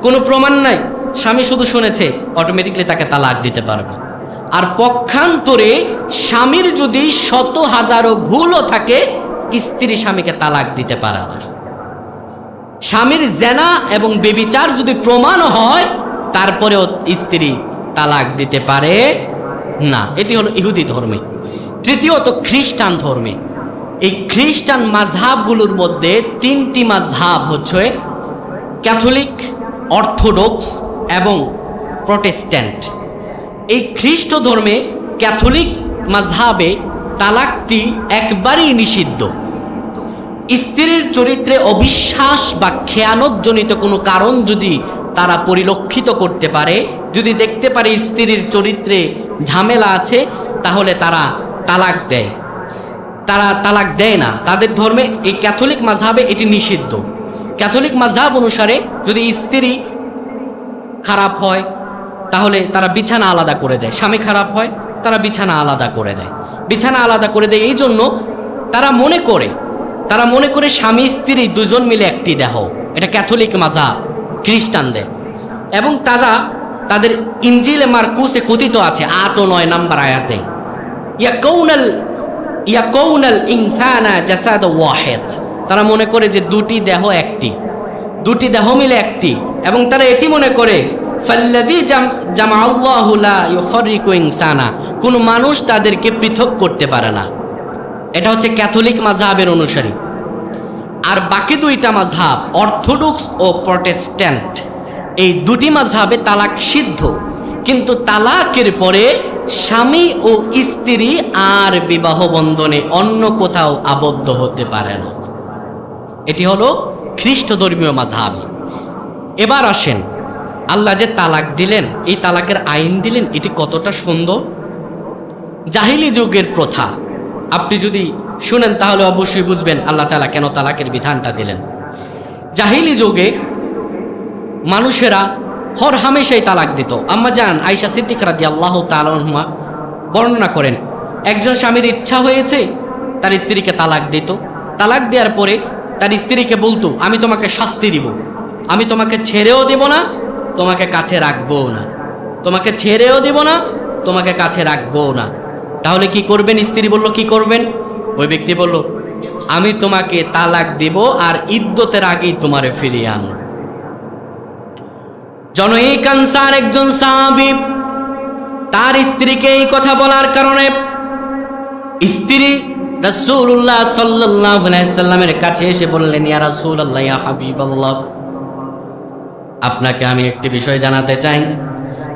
কোনো প্রমাণ নাই, স্বামী শুধু শুনেছে, অটোমেটিকলি তাকে তালাক দিতে পারবে। আর পক্ষান্তরে স্বামীর যদি শত হাজারো ভুলও থাকে স্ত্রী স্বামীকে তালাক দিতে পারে না। স্বামীর জেনা এবং ব্যভিচার যদি প্রমাণ হয় তারপরেও স্ত্রী তালাক দিতে পারে না। এটি হলো ইহুদি ধর্মে। তৃতীয়ত খ্রিস্টান ধর্মে, এই খ্রিস্টান মাযহাবগুলোর মধ্যে তিনটি মাযহাব হচ্ছে ক্যাথলিক, অর্থোডক্স এবং প্রটেস্ট্যান্ট। এই খ্রিস্ট ধর্মে ক্যাথলিক মাযহাবে তালাকটি একবারেই নিষিদ্ধ। স্ত্রীর চরিত্রে অবিশ্বাস বা খেয়ানতজনিত কোনো কারণ যদি তারা পরিলক্ষিত করতে পারে, যদি দেখতে পারে স্ত্রীর চরিত্রে ঝামেলা আছে, তাহলে তারা তালাক দেয়। তারা তালাক দেয় না। তাদের ধর্মে এই ক্যাথলিক মাযহাবে এটি নিষিদ্ধ। ক্যাথলিক মাযহাব অনুসারে যদি স্ত্রী খারাপ হয় তাহলে তারা বিছানা আলাদা করে দেয়, স্বামী খারাপ হয় তারা বিছানা আলাদা করে দেয়। বিছানা আলাদা করে দেয় এই জন্য তারা মনে করে স্বামী স্ত্রী দুজন মিলে একটি দেহ। এটা ক্যাথলিক মাযহাব খ্রিস্টানদের। এবং তারা তাদের ইনজিলে মারকুসে কথিত আছে 8 ও 9 নম্বর আয়াতে, ইয়াকুনাল ইনসানা জাসাদ ওয়াহিদ। তারা মনে করে যে দুটি দেহ একটি, দুটি দেহ মিলে একটি। এবং তারা এটি মনে করে ফাল্লাযী জামাআল্লাহু লা ইউফাররিকু ইনসানা, কোনো মানুষ তাদেরকে পৃথক করতে পারে না। এটা হচ্ছে ক্যাথলিক মাযহাবের অনুসারী। আর বাকি দুইটা মাযহাব অর্থোডক্স ও প্রটেস্ট্যান্ট, এই দুটি মাযহাবে তালাক সিদ্ধ, কিন্তু তালাকের পরে স্বামী ও স্ত্রী আর বিবাহ বন্ধনে অন্য কোথাও আবদ্ধ হতে পারে না। এটি হলো খ্রিস্ট ধর্মীয় মাযহাব। এবার আসেন, আল্লাহ যে তালাক দিলেন, এই তালাকের আইন দিলেন, এটি কতটা সুন্দর। জাহিলি যুগের প্রথা আপনি যদি শুনেন তাহলে অবশ্যই বুঝবেন আল্লাহ তাআলা কেন তালাকের বিধানটা দিলেন। জাহিলি যুগে মানুষেরা হর হামেশাই তালাক দিত। আম্মা জান আয়েশা সিদ্দিকা রাদিয়াল্লাহু তাআলা আনহা বর্ণনা করেন, একজন স্বামীর ইচ্ছা হয়েছে তার স্ত্রীকে তালাক দিত। তালাক দেওয়ার পরে তার স্ত্রীকে বলতো, আমি তোমাকে শাস্তি দিব, আমি তোমাকে ছেড়েও দেব না, তোমাকে কাছে রাখবো না, তোমাকে ছেড়েও দেব না, তোমাকে কাছে রাখবো না। তাহলে কি করবেন? স্ত্রী বলল, কি করবেন? ওই ব্যক্তি বলল, আমি তোমাকে তালাক দিব আর ইদ্যতের আগেই তোমারে ফিরিয়ে আনব। জনৈক আনসার একজন সাহাবী, তার স্ত্রীকে এই কথা বলার কারণে স্ত্রী রাসূলুল্লাহ সাল্লাল্লাহু আলাইহি সাল্লামের কাছে এসে বললেন, ইয়া রাসূলুল্লাহ, ইয়া হাবিবাল্লাহ, আপনাকে আমি একটি বিষয় জানাতে চাই।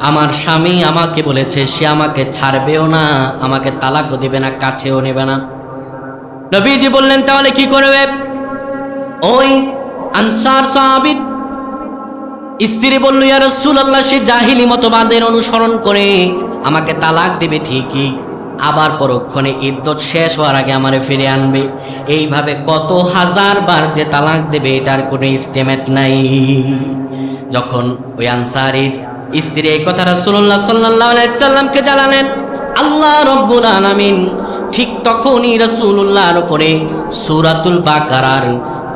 আমার স্বামী আমাকে বলেছে সে আমাকে ছাড়বেও না, আমাকে তালাকও দিবে না, কাছেও নেবে না। নবীজি বললেন, তাহলে কি করবে? ওই আনসার সাহাবী স্ত্রী বলল, ইয়া রাসূলুল্লাহ, সে জাহিলি মতবাদের অনুসরণ করে আমাকে তালাক দিবে ঠিকই, আবার পরক্ষণে ইদ্যত শেষ হওয়ার আগে আমারে ফিরে আনবে। এইভাবে কত হাজার বার যে তালাক দেবে এটার কোনো এস্টিমেট নাই। যখন ওই আনসারীর স্ত্রী এই কথা রাসূলুল্লাহ সাল্লাল্লাহু আলাইহি সাল্লামকে জানালেন, আল্লাহ রাব্বুল আলামিন ঠিক তখনই রাসূলুল্লাহর উপরে সূরাতুল বাকারার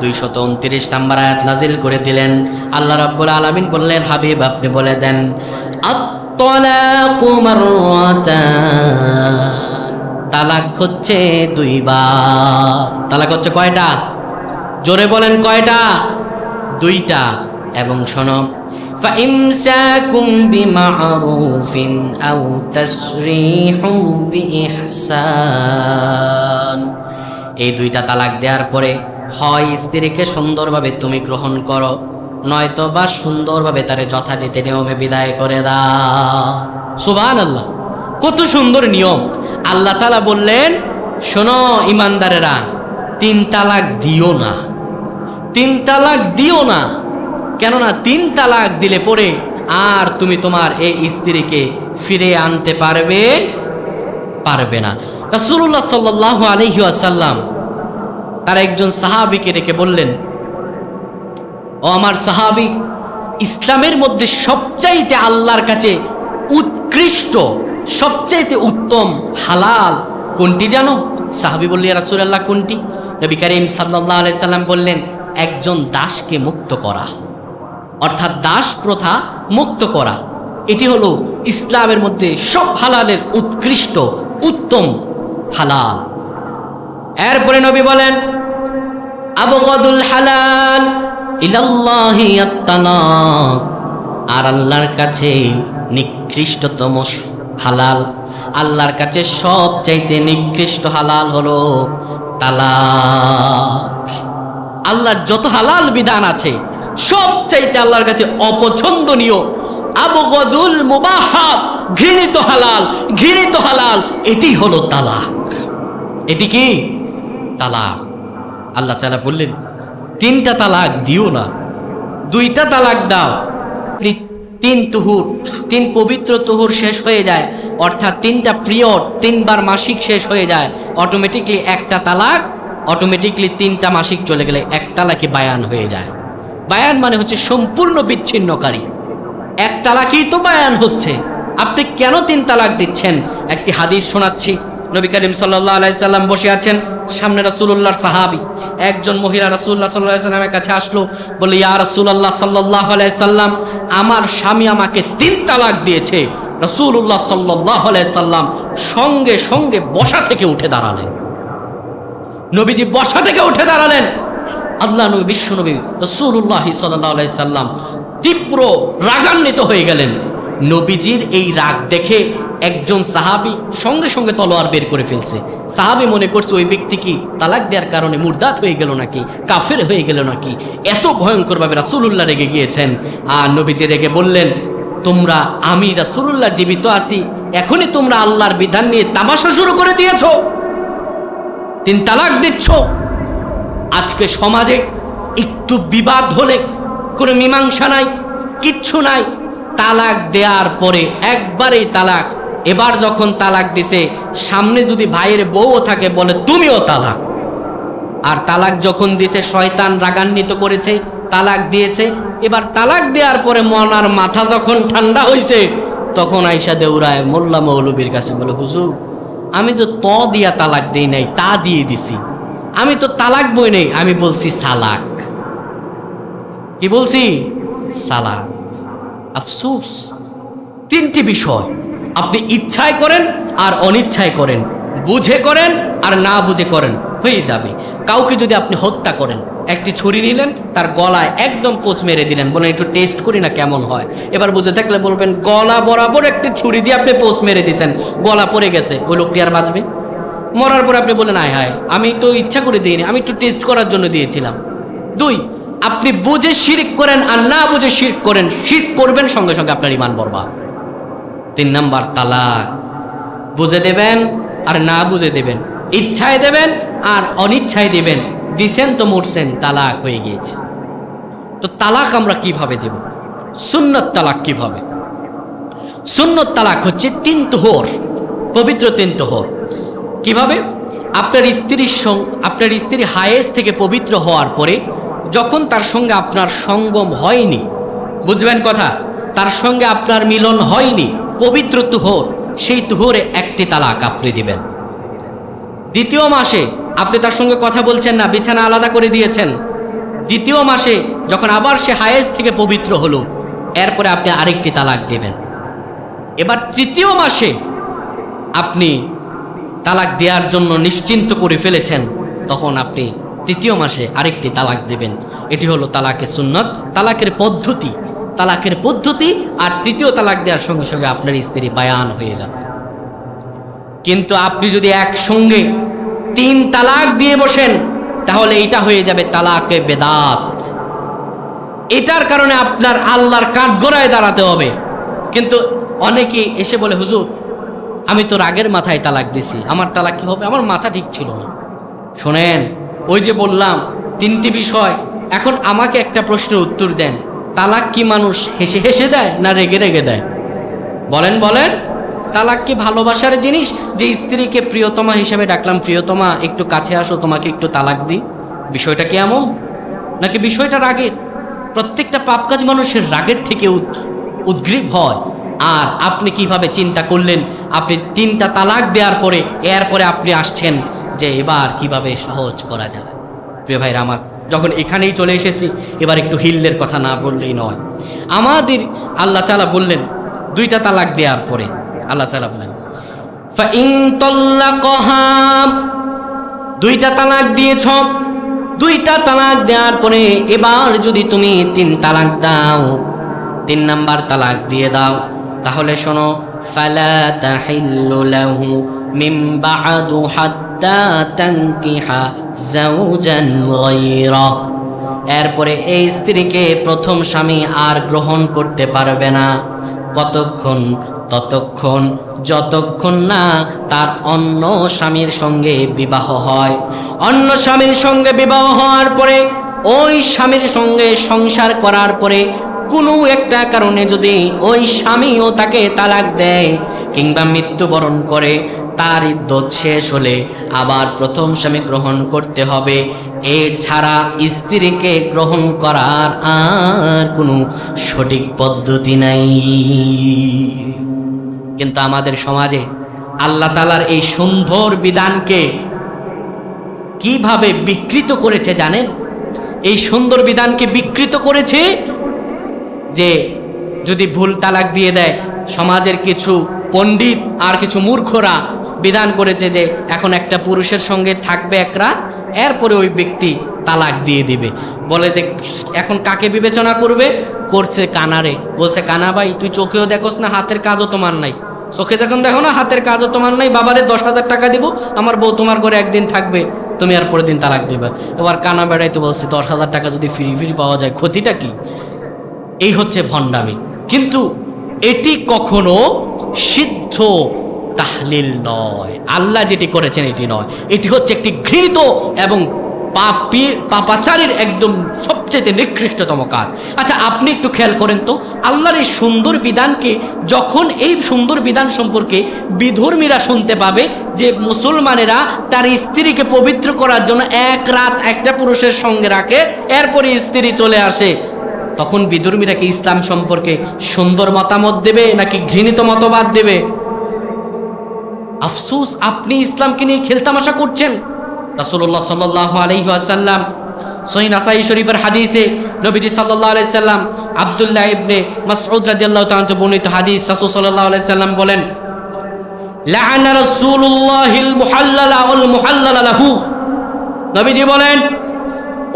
229 নম্বর আয়াত নাজিল করে দিলেন। আল্লাহ রাব্বুল আলামিন বললেন, হাবিব আপনি বলে দেন, আত-তালাকু মাররাতান, তালাক হচ্ছে 2 বার। তালাক হচ্ছে কয়টা? জোরে বলেন কয়টা? 2টা। এবং শোনো, ফাইমসাকুম বিমা'রুফিন আও তাসরিহুম বিইহসান, এই 2টা তালাক দেওয়ার পরে হয় স্ত্রীকে সুন্দরভাবে তুমি গ্রহণ করো, নয়তো বা সুন্দরভাবে তারে যথাযথ নিয়মে বিদায় করে দাও। সুবহানাল্লাহ, কত সুন্দর নিয়ম। আল্লাহ তাআলা বললেন, শোনো ইমানদারেরা, 3 তালাক দিও না, 3 তালাক দিও না। কেননা 3 তালাক দিলে পরে আর তুমি তোমার এই স্ত্রীকে ফিরে আনতে পারবে না। রাসূলুল্লাহ সাল্লাল্লাহু আলাইহি ওয়াসাল্লাম তার একজন সাহাবীকে ডেকে বললেন, ও আমার সাহাবী, ইসলামের মধ্যে সবচাইতে আল্লাহর কাছে উৎকৃষ্ট, সবচাইতে উত্তম হালাল কোনটি জানো? সাহাবী বললেন, ইয়া রাসূলুল্লাহ কোনটি? নবী করিম সাল্লাল্লাহু আলাইহি সাল্লাম বললেন, একজন দাসকে মুক্ত করা, অর্থাৎ দাস প্রথা মুক্ত করা। এটি হলো ইসলামের মধ্যে সব হালালের উৎকৃষ্ট উত্তম হালাল। এরপরে নবী বলেন, আবগাদুল হালাল ইলাল্লাহি আত-তালাক, আর আল্লাহর কাছে নিকৃষ্টতম হালাল, আল্লাহর কাছে সবচাইতে নিকৃষ্ট হালাল হলো তালাক। আল্লাহর যত হালাল বিধান আছে সবচাইতে আল্লাহর কাছে অপছন্দনীয়, আবগাদুল মুবাহাত, ঘৃণিত হালাল, ঘৃণিত হালাল, এটি হলো তালাক। এটি কি? তালাক। আল্লাহ তাআলা বললেন, 3টা তালাক দিও না, 2টা তালাক দাও। 3 তুহুর, 3 পবিত্র তুহুর শেষ হয়ে যায়, অর্থাৎ 3টা পিরিয়ড, 3বার মাসিক শেষ হয়ে যায়, অটোমেটিকলি একটা তালাক, অটোমেটিকলি 3টা মাসিক চলে গেলে 1 তালাকই বায়ান হয়ে যায়। বায়ান মানে হচ্ছে সম্পূর্ণ বিচ্ছিন্নকারী। 1 তালাকই তো বায়ান হচ্ছে, আপনি কেন 3 তালাক দিচ্ছেন? একটি হাদিস শোনাচ্ছি। নবী করিম সাল্লাল্লাহু আলাইহি সাল্লাম বসে আছেন, সামনে রাসূলুল্লাহর সাহাবী একজন মহিলা রাসূলুল্লাহ সাল্লাল্লাহু আলাইহি সাল্লামের কাছে আসলো, বলে, ইয়া রাসূলুল্লাহ সাল্লাল্লাহু আলাইহি সাল্লাম, আমার স্বামী আমাকে 3 তালাক দিয়েছে। রাসূলুল্লাহ সাল্লাল্লাহু আলাইহি সাল্লাম সঙ্গে সঙ্গে বসা থেকে উঠে দাঁড়ালেন। নবীজি বসা থেকে উঠে দাঁড়ালেন। আল্লাহ নবী, বিশ্ব নবী রাসূলুল্লাহ সাল্লাল্লাহু আলাইহি সাল্লাম তীব্র রাগান্বিত হয়ে গেলেন। নবীজির এই রাগ দেখে একজন সাহাবী সঙ্গে সঙ্গে তলোয়ার বের করে ফেলছে। সাহাবী মনে করছে ওই ব্যক্তি কি তালাক দেওয়ার কারণে মুরদাত হয়ে গেল নাকি, কাফের হয়ে গেল নাকি, এত ভয়ঙ্করভাবে রাসূলুল্লাহ রেগে গিয়েছেন। আর নবীজি রেগে বললেন, তোমরা, আমি রাসূলুল্লাহ জীবিত আছি, এখনই তোমরা আল্লাহর বিধান নিয়ে তামাশা শুরু করে দিয়েছো, 3 তালাক দিচ্ছ। আজকে সমাজে একটু বিবাদ হলে কোনো মীমাংসা নাই, কিচ্ছু নাই, তালাক দেওয়ার পরে একবারেই তালাক। এবার যখন তালাক দিছে, সামনে যদি ভাইয়ের বউও থাকে বলে তুমিও তালাক। আর তালাক যখন দিছে, শয়তান রাগান্বিত করেছে, তালাক দিয়েছে। এবার তালাক দেওয়ার পরে মনার মাথা যখন ঠান্ডা হয়েছে, তখন আইসা দেউরায় মোল্লা মৌলবীর কাছে বলে, হুজুর, আমি তো দিয়া তালাক দিই নাই, তা দিয়ে দিছি, আমি তো তালাক বই নেই, আমি বলছি সালাক। কি বলছি? সালাক। আফসোস, 3টি বিষয় আপনি ইচ্ছায় করেন আর অনিচ্ছায় করেন, বুঝে করেন আর না বুঝে করেন, হয়ে যাবে। কাউকে যদি আপনি হত্যা করেন, একটি ছুরি নিলেন, তার গলায় একদম পোঁচ মেরে দিলেন, বলেন একটু টেস্ট করি না কেমন হয়। এবার বুঝে থাকলে বলবেন, গলা বরাবর একটি ছুরি দিয়ে আপনি পোঁচ মেরে দিয়েছেন, গলা পড়ে গেছে, ওই লোকটি আর বাঁচবে? মরার পরে আপনি বলেন, আয় হায়, আমি তো ইচ্ছা করে দিইনি, আমি একটু টেস্ট করার জন্য দিয়েছিলাম। 2, আপনি বুঝে শিরক করেন আর না বুঝে শিরক করেন, শিরক করবেন, সঙ্গে সঙ্গে আপনার ঈমান বরবাদ। 3 নাম্বার তালাক। বুঝে দেবেন আর না বুঝে দেবেন, ইচ্ছায় দেবেন আর অনিচ্ছায় দেবেন, দিছেন তো মরছেন, তালাক হয়ে গিয়েছে। তো তালাক আমরা কিভাবে দেব? সুন্নত তালাক কিভাবে? সুন্নত তালাক হচ্ছে 3 তোহর, পবিত্র 3 তোহর। কিভাবে? আপনার স্ত্রী হায়েজ থেকে পবিত্র হওয়ার পরে যখন তার সঙ্গে আপনার সঙ্গম হয়নি, বুঝবেন কথা, তার সঙ্গে আপনার মিলন হয়নি, পবিত্র তুহর, সেই তুহরে 1টি তালাক আপনি দিবেন। 2য় মাসে আপনি তার সঙ্গে কথা বলছেন না, বিছানা আলাদা করে দিয়েছেন। 2য় মাসে যখন আবার সে হায়েজ থেকে পবিত্র হলো, এরপরে আপনি আরেকটি তালাক দেবেন। এবার 3য় মাসে আপনি তালাক দেওয়ার জন্য নিশ্চিন্ত করে ফেলেছেন, তখন আপনি 3য় মাসে আরেকটি তালাক দেবেন। এটি হলো তালাকের সুন্নত, তালাকের পদ্ধতি, তালাকের পদ্ধতি। আর 3য় তালাক দেওয়ার সঙ্গে সঙ্গে আপনার স্ত্রী বায়ান হয়ে যাবে। কিন্তু আপনি যদি একসঙ্গে 3 তালাক দিয়ে বসেন, তাহলে এটা হয়ে যাবে তালাকে বেদাত। এটার কারণে আপনার আল্লাহর কাঠগড়ায় দাঁড়াতে হবে। কিন্তু অনেকে এসে বলে, হুজুর, আমি তো রাগের মাথায় তালাক দিছি, আমার তালাক কি হবে? আমার মাথা ঠিক ছিল না। শোনেন, ওই যে বললাম 3টি বিষয়। এখন আমাকে একটা প্রশ্নের উত্তর দেন, তালাক কি মানুষ হেসে হেসে দেয় না রেগে রেগে দেয়? বলেন বলেন। তালাক কি ভালোবাসার জিনিস, যে স্ত্রীকে প্রিয়তমা হিসেবে ডাকলাম, প্রিয়তমা একটু কাছে আসো, তোমাকে একটু তালাক দিই, বিষয়টা কি এমন? নাকি বিষয়টা রাগের? প্রত্যেকটা পাপ কাজ মানুষের রাগের থেকে উদ্গ্রীব হয়। আর আপনি কিভাবে চিন্তা করলেন আপনি 3টা তালাক দেওয়ার পরে এরপরে আপনি আসছেন যে এবার কিভাবে সহজ করা যায়। প্রিয় ভাইরা আমার, যখন এখানেই চলে এসেছি এবার একটু হিল্লের কথা না বললেই নয়। আমাদের আল্লাহ তাআলা বললেন 2টা তালাক দেওয়ার পরে আল্লাহ তাআলা বলেন ফাইন তাল্লাকহা, 2টা তালাক দিয়েছ, 2টা তালাক দেওয়ার পরে এবার যদি তুমি 3 তালাক দাও, 3 নাম্বার তালাক দিয়ে দাও, তাহলে শোনো ফালা তাহিল্লু লাহু মিন বা'দু হাত্তা তানকিহা যাওজান গায়রা, এরপরে এই স্ত্রীকে প্রথম স্বামী আর গ্রহণ করতে পারবে না। কতক্ষণ? ততক্ষণ যতক্ষণ না তার অন্য স্বামীর সঙ্গে বিবাহ হয়। অন্য স্বামীর সঙ্গে বিবাহ হওয়ার পরে ওই স্বামীর সঙ্গে সংসার করার পরে কোনো একটা কারণে যদি ওই স্বামীও তাকে তালাক দেয় কিংবা মৃত্যুবরণ করে, তার ইদ্যত শেষ হলে আবার প্রথম স্বামী গ্রহণ করতে হবে। এছাড়া স্ত্রীকে গ্রহণ করার আর কোনো সঠিক পদ্ধতি নাই। কিন্তু আমাদের সমাজে আল্লাহ তাআলার এই সুন্দর বিধানকে কিভাবে বিকৃত করেছে জানেন? এই সুন্দর বিধানকে বিকৃত করেছে যে যদি ভুল তালাক দিয়ে দেয়, সমাজের কিছু পণ্ডিত আর কিছু মূর্খরা বিধান করেছে যে এখন একটা পুরুষের সঙ্গে থাকবে এক রাত, এরপরে ওই ব্যক্তি তালাক দিয়ে দিবে। বলে যে এখন কাকে বিবেচনা করবে? করছে কানারে। বলছে কানা ভাই তুই চোখেও দেখোস না, হাতের কাজও তোমার নাই, চোখে যখন দেখো না হাতের কাজও তোমার নাই, বাবারে 10,000 টাকা দিব, আমার বউ তোমার ঘরে একদিন থাকবে, তুমি আর পরের দিন তালাক দিবে। এবার কানা বেড়াই তো বলছে 10,000 টাকা যদি ফ্রি পাওয়া যায় ক্ষতিটা কি? এই হচ্ছে ভণ্ডামি। কিন্তু এটি কখনো সিদ্ধ তাহলিল নয়, আল্লাহ যেটি করেছেন এটি নয়, এটি হচ্ছে একটি ঘৃণিত এবং পাপাচারীর একদম সবচেয়ে নিকৃষ্টতম কাজ। আচ্ছা আপনি একটু খেয়াল করেন তো, আল্লাহর এই সুন্দর বিধানকে যখন এই সুন্দর বিধান সম্পর্কে বিধর্মীরা শুনতে পাবে যে মুসলমানেরা তার স্ত্রীকে পবিত্র করার জন্য এক রাত একটা পুরুষের সঙ্গে রাখে, এরপরে স্ত্রী চলে আসে, তখন বিধর্মীরা কি ইসলাম সম্পর্কে সুন্দর মতামত দেবে নাকি ঘৃণিত মতবাদ দেবে? আফসোস, আপনি ইসলামকে নিয়ে খেলতামাশা করছেন। রাসূলুল্লাহ সাল্লাল্লাহু আলাইহি ওয়াসাল্লাম সহিহ নাসাই শরীফের হাদিসে নবীজি সাল্লাল্লাহু আলাইহি সাল্লাম আব্দুল্লাহ ইবনে মাসউদ রাদিয়াল্লাহু তাআলা থেকে বর্ণিত হাদিস, রাসূল সাল্লাল্লাহু আলাইহি সাল্লাম বলেন লাআনা রাসূলুল্লাহিল মুহাল্লালা ওয়াল মুহাল্লালা লাহু, নবীজি বলেন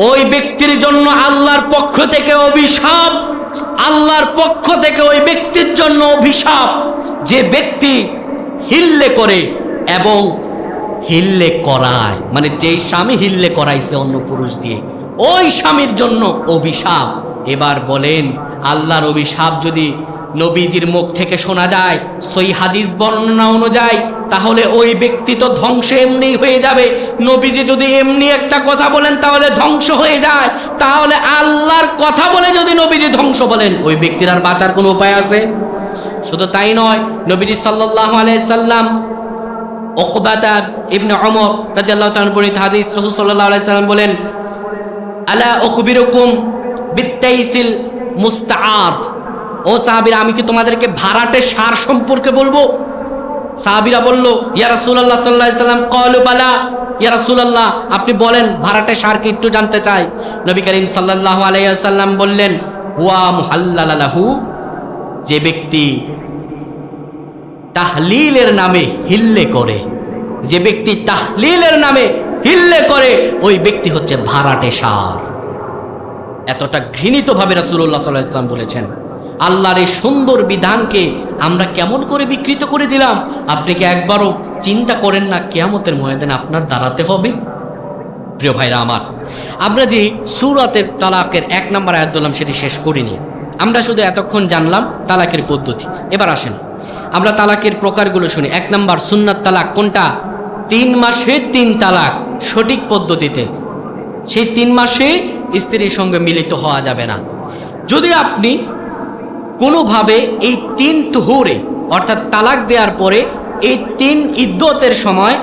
ওই ব্যক্তির জন্য আল্লাহর পক্ষ থেকে অভিশাপ, আল্লাহর পক্ষ থেকে ওই ব্যক্তির জন্য অভিশাপ যে ব্যক্তি হিল্লে করে এবং হিল্লে করায়, মানে যেই স্বামী হিল্লে করাইছে অন্য পুরুষ দিয়ে, ওই স্বামীর জন্য অভিশাপ। এবার বলেন আল্লাহর অভিশাপ যদি নবীজির মুখ থেকে শোনা যায় সহিহ হাদিস বর্ণনা অনুযায়ী, তাহলে ওই ব্যক্তি তো ধ্বংস এমনি হয়ে যাবে। নবীজি যদি এমনি একটা কথা বলেন তাহলে ধ্বংস হয়ে যায়, তাহলে আল্লাহর কথা বলে যদি নবীজি ধ্বংস বলেন, ওই ব্যক্তির আর বাঁচার কোনো উপায় আছে? শুধু তাই নয়, নবীজি সাল্লাল্লাহু আলাইহি সাল্লাম উকবাতা ইবনে উমর রাদিয়াল্লাহু তাআলা বর্ণিত হাদিস, রাসূল সাল্লাল্লাহু আলাইহি সাল্লাম বলেন আলা উখবিরুকুম বিত্তাইসিল মুস্তাআর, ও সাহাবীরা আমি কি তোমাদেরকে ভাড়াটে সার সম্পর্কে বলবো? সাহাবীরা বলল ইয়া রাসূলুল্লাহ সাল্লাল্লাহু আলাইহি সাল্লাম, ক্বালু বালা ইয়া রাসূলুল্লাহ, আপনি বলেন ভাড়াটে সার কি একটু জানতে চাই। নবী করিম সাল্লাল্লাহু আলাইহি সাল্লাম বললেন হুয়া মুহাল্লালা লাহু, যে ব্যক্তি তাহলিলের নামে হিল্লে করে, যে ব্যক্তি তাহলিলের নামে হিল্লে করে ওই ব্যক্তি হচ্ছে ভাড়াটে সার। এতটা ঘৃণিতভাবে রাসূলুল্লাহ সাল্লাল্লাহু আলাইহি সাল্লাম বলেছেন। আল্লাহর এই সুন্দর বিধানকে আমরা কেমন করে বিকৃত করে দিলাম? আপনি কি একবারও চিন্তা করেন না কিয়ামতের ময়দানে আপনার দাঁড়াতে হবে? প্রিয় ভাইরা আমার, আমরা যে সূরাতের তালাকের 1 নম্বর আয়াত বললাম সেটি শেষ করিনি। আমরা শুধু এতক্ষণ জানলাম তালাকের পদ্ধতি। এবার আসেন আমরা তালাকের প্রকারগুলো শুনি। 1 নম্বর সুন্নাত তালাক। কোনটা? 3 মাসে 3 তালাক সঠিক পদ্ধতিতে। সেই 3 মাসে স্ত্রীর সঙ্গে মিলিত হওয়া যাবে না। যদি আপনি কোনোভাবে এই 3 তুহুরে অর্থাৎ তালাক দেওয়ার পরে এই 3 ইদ্দতের সময়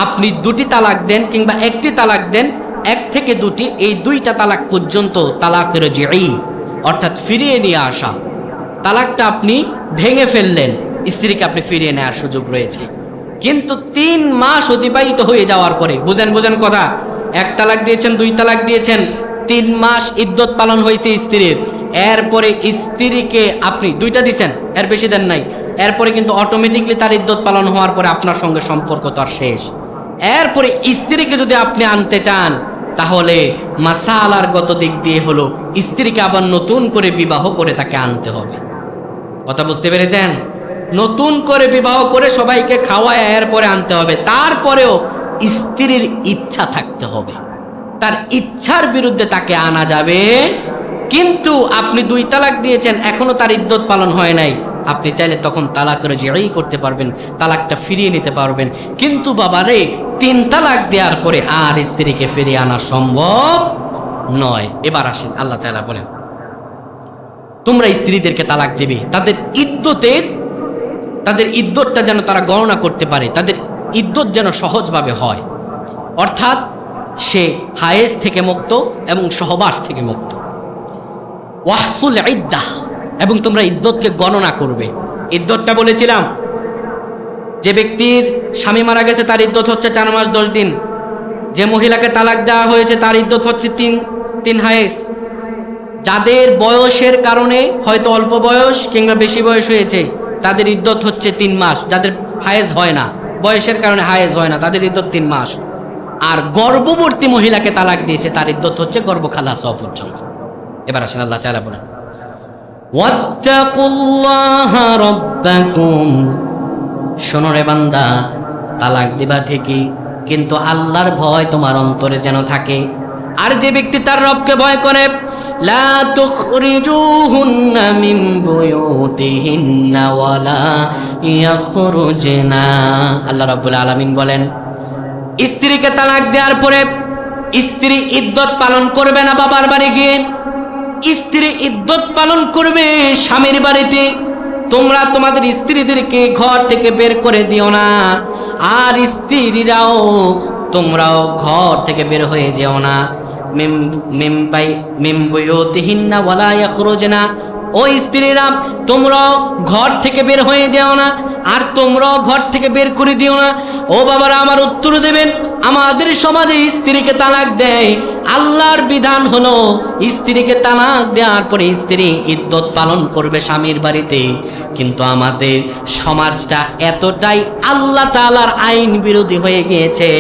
আপনি 2টি তালাক দেন কিংবা 1টি তালাক দেন, 1 থেকে 2টি, এই 2টা তালাক পর্যন্ত তালাকের জিই অর্থাৎ ফিরিয়ে নিয়ে আসা, তালাকটা আপনি ভেঙে ফেললেন, স্ত্রীকে আপনি ফিরিয়ে নেওয়ার সুযোগ রয়েছে। কিন্তু 3 মাস অতিবাহিত হয়ে যাওয়ার পরে, বুঝেন কথা, 1 তালাক দিয়েছেন, 2 তালাক দিয়েছেন, 3 মাস ইদ্যত পালন হয়েছে স্ত্রীর, এরপরে স্ত্রীকে আপনি 2টা দিয়েছেন, এর বেশি দেন নাই, এরপরে কিন্তু অটোমেটিকলি তার ইদ্যত পালন হওয়ার পরে আপনার সঙ্গে সম্পর্ক তার শেষ। এরপরে স্ত্রীকে যদি আপনি আনতে চান, তাহলে মাসালার গত দিক দিয়ে হলো স্ত্রীকে আবার নতুন করে বিবাহ করে তাকে আনতে হবে। কথা বুঝতে পেরেছেন? নতুন করে বিবাহ করে সবাইকে খাওয়ায় এরপরে আনতে হবে। তারপরেও স্ত্রীর ইচ্ছা থাকতে হবে, তার ইচ্ছার বিরুদ্ধে তাকে আনা যাবে। কিন্তু আপনি 2 তালাক দিয়েছেন, এখনো তার ইদ্যত পালন হয় নাই, আপনি চাইলে তখন তালাক রেজিই করতে পারবেন, তালাকটা ফিরিয়ে নিতে পারবেন। কিন্তু বাবারে 3 তালাক দেওয়ার পরে আর স্ত্রীকে ফিরিয়ে আনা সম্ভব নয়। এবার আসেন, আল্লাহ তাআলা বলেন, তোমরা স্ত্রীদেরকে তালাক দেবে, তাদের ইদ্যতটা যেন তারা গণনা করতে পারে, তাদের ইদ্যত যেন সহজভাবে হয়, অর্থাৎ সে হায়েজ থেকে মুক্ত এবং সহবাস থেকে মুক্ত। ওয়াহসুল ইদ্দাহ, এবং তোমরা ইদ্যতকে গণনা করবে। ইদ্যতটা বলেছিলাম, যে ব্যক্তির স্বামী মারা গেছে তার ইদ্যত হচ্ছে 4 মাস 10 দিন, যে মহিলাকে তালাক দেওয়া হয়েছে তার ইদ্যত হচ্ছে 3 হায়েজ। যাদের বয়সের কারণে হয়তো অল্প বয়স কিংবা বেশি বয়স হয়েছে তাদের ইদ্যত হচ্ছে 3 মাস, যাদের হায়েজ হয় না, বয়সের কারণে হায়েজ হয় না, তাদের ইদ্যত 3 মাস। আর গর্ভবতী মহিলাকে তালাক দিয়েছে তার ইদ্যত হচ্ছে গর্ভখালাস হওয়া পর্যন্ত। এবার আসেন, আল্লাহ তাআলা বলেন, ওয়াত্তাকুল্লাহা রাব্বাকুম, শোনো রে বান্দা, তালাক দিবা ঠিকই, কিন্তু আল্লাহর ভয় তোমার অন্তরে যেন থাকে। আর যে ব্যক্তি তার রবকে ভয় করে, লা তুখরিজুহুন্না মিন বুয়ুতিহিন্না ওয়ালা ইয়াখরুজনা, আল্লাহ রাব্বুল আলামিন বলেন, স্ত্রীকে তালাক দেওয়ার পরে স্ত্রী ইদ্যত পালন করবে না বাবার বাড়ি গিয়ে, স্ত্রী ইদ্যত পালন করবে স্বামীর বাড়িতে। তোমরা তোমাদের স্ত্রীদেরকে ঘর থেকে বের করে দিও না, আর স্ত্রীরাও তোমরাও ঘর থেকে বের হয়ে যেও না। মিম বুয়ুতিহিন্না ওয়ালা ইয়াখরুজনা, ও স্ত্রীরা তোমরাও ঘর থেকে বের হয়ে যেও না, আর তোমরাও ঘর থেকে বের করে দিও না। ও বাবারা আমার উত্তর দেবেন, আমাদের সমাজে স্ত্রীকে তালাক দেয়, আল্লাহর বিধান হলো স্ত্রীকে তালাক দেওয়ার পরে স্ত্রী ইদ্যত পালন করবে স্বামীর বাড়িতে। কিন্তু আমাদের সমাজটা এতটাই আল্লাহ তাআলার আইন বিরোধী হয়ে গিয়েছে,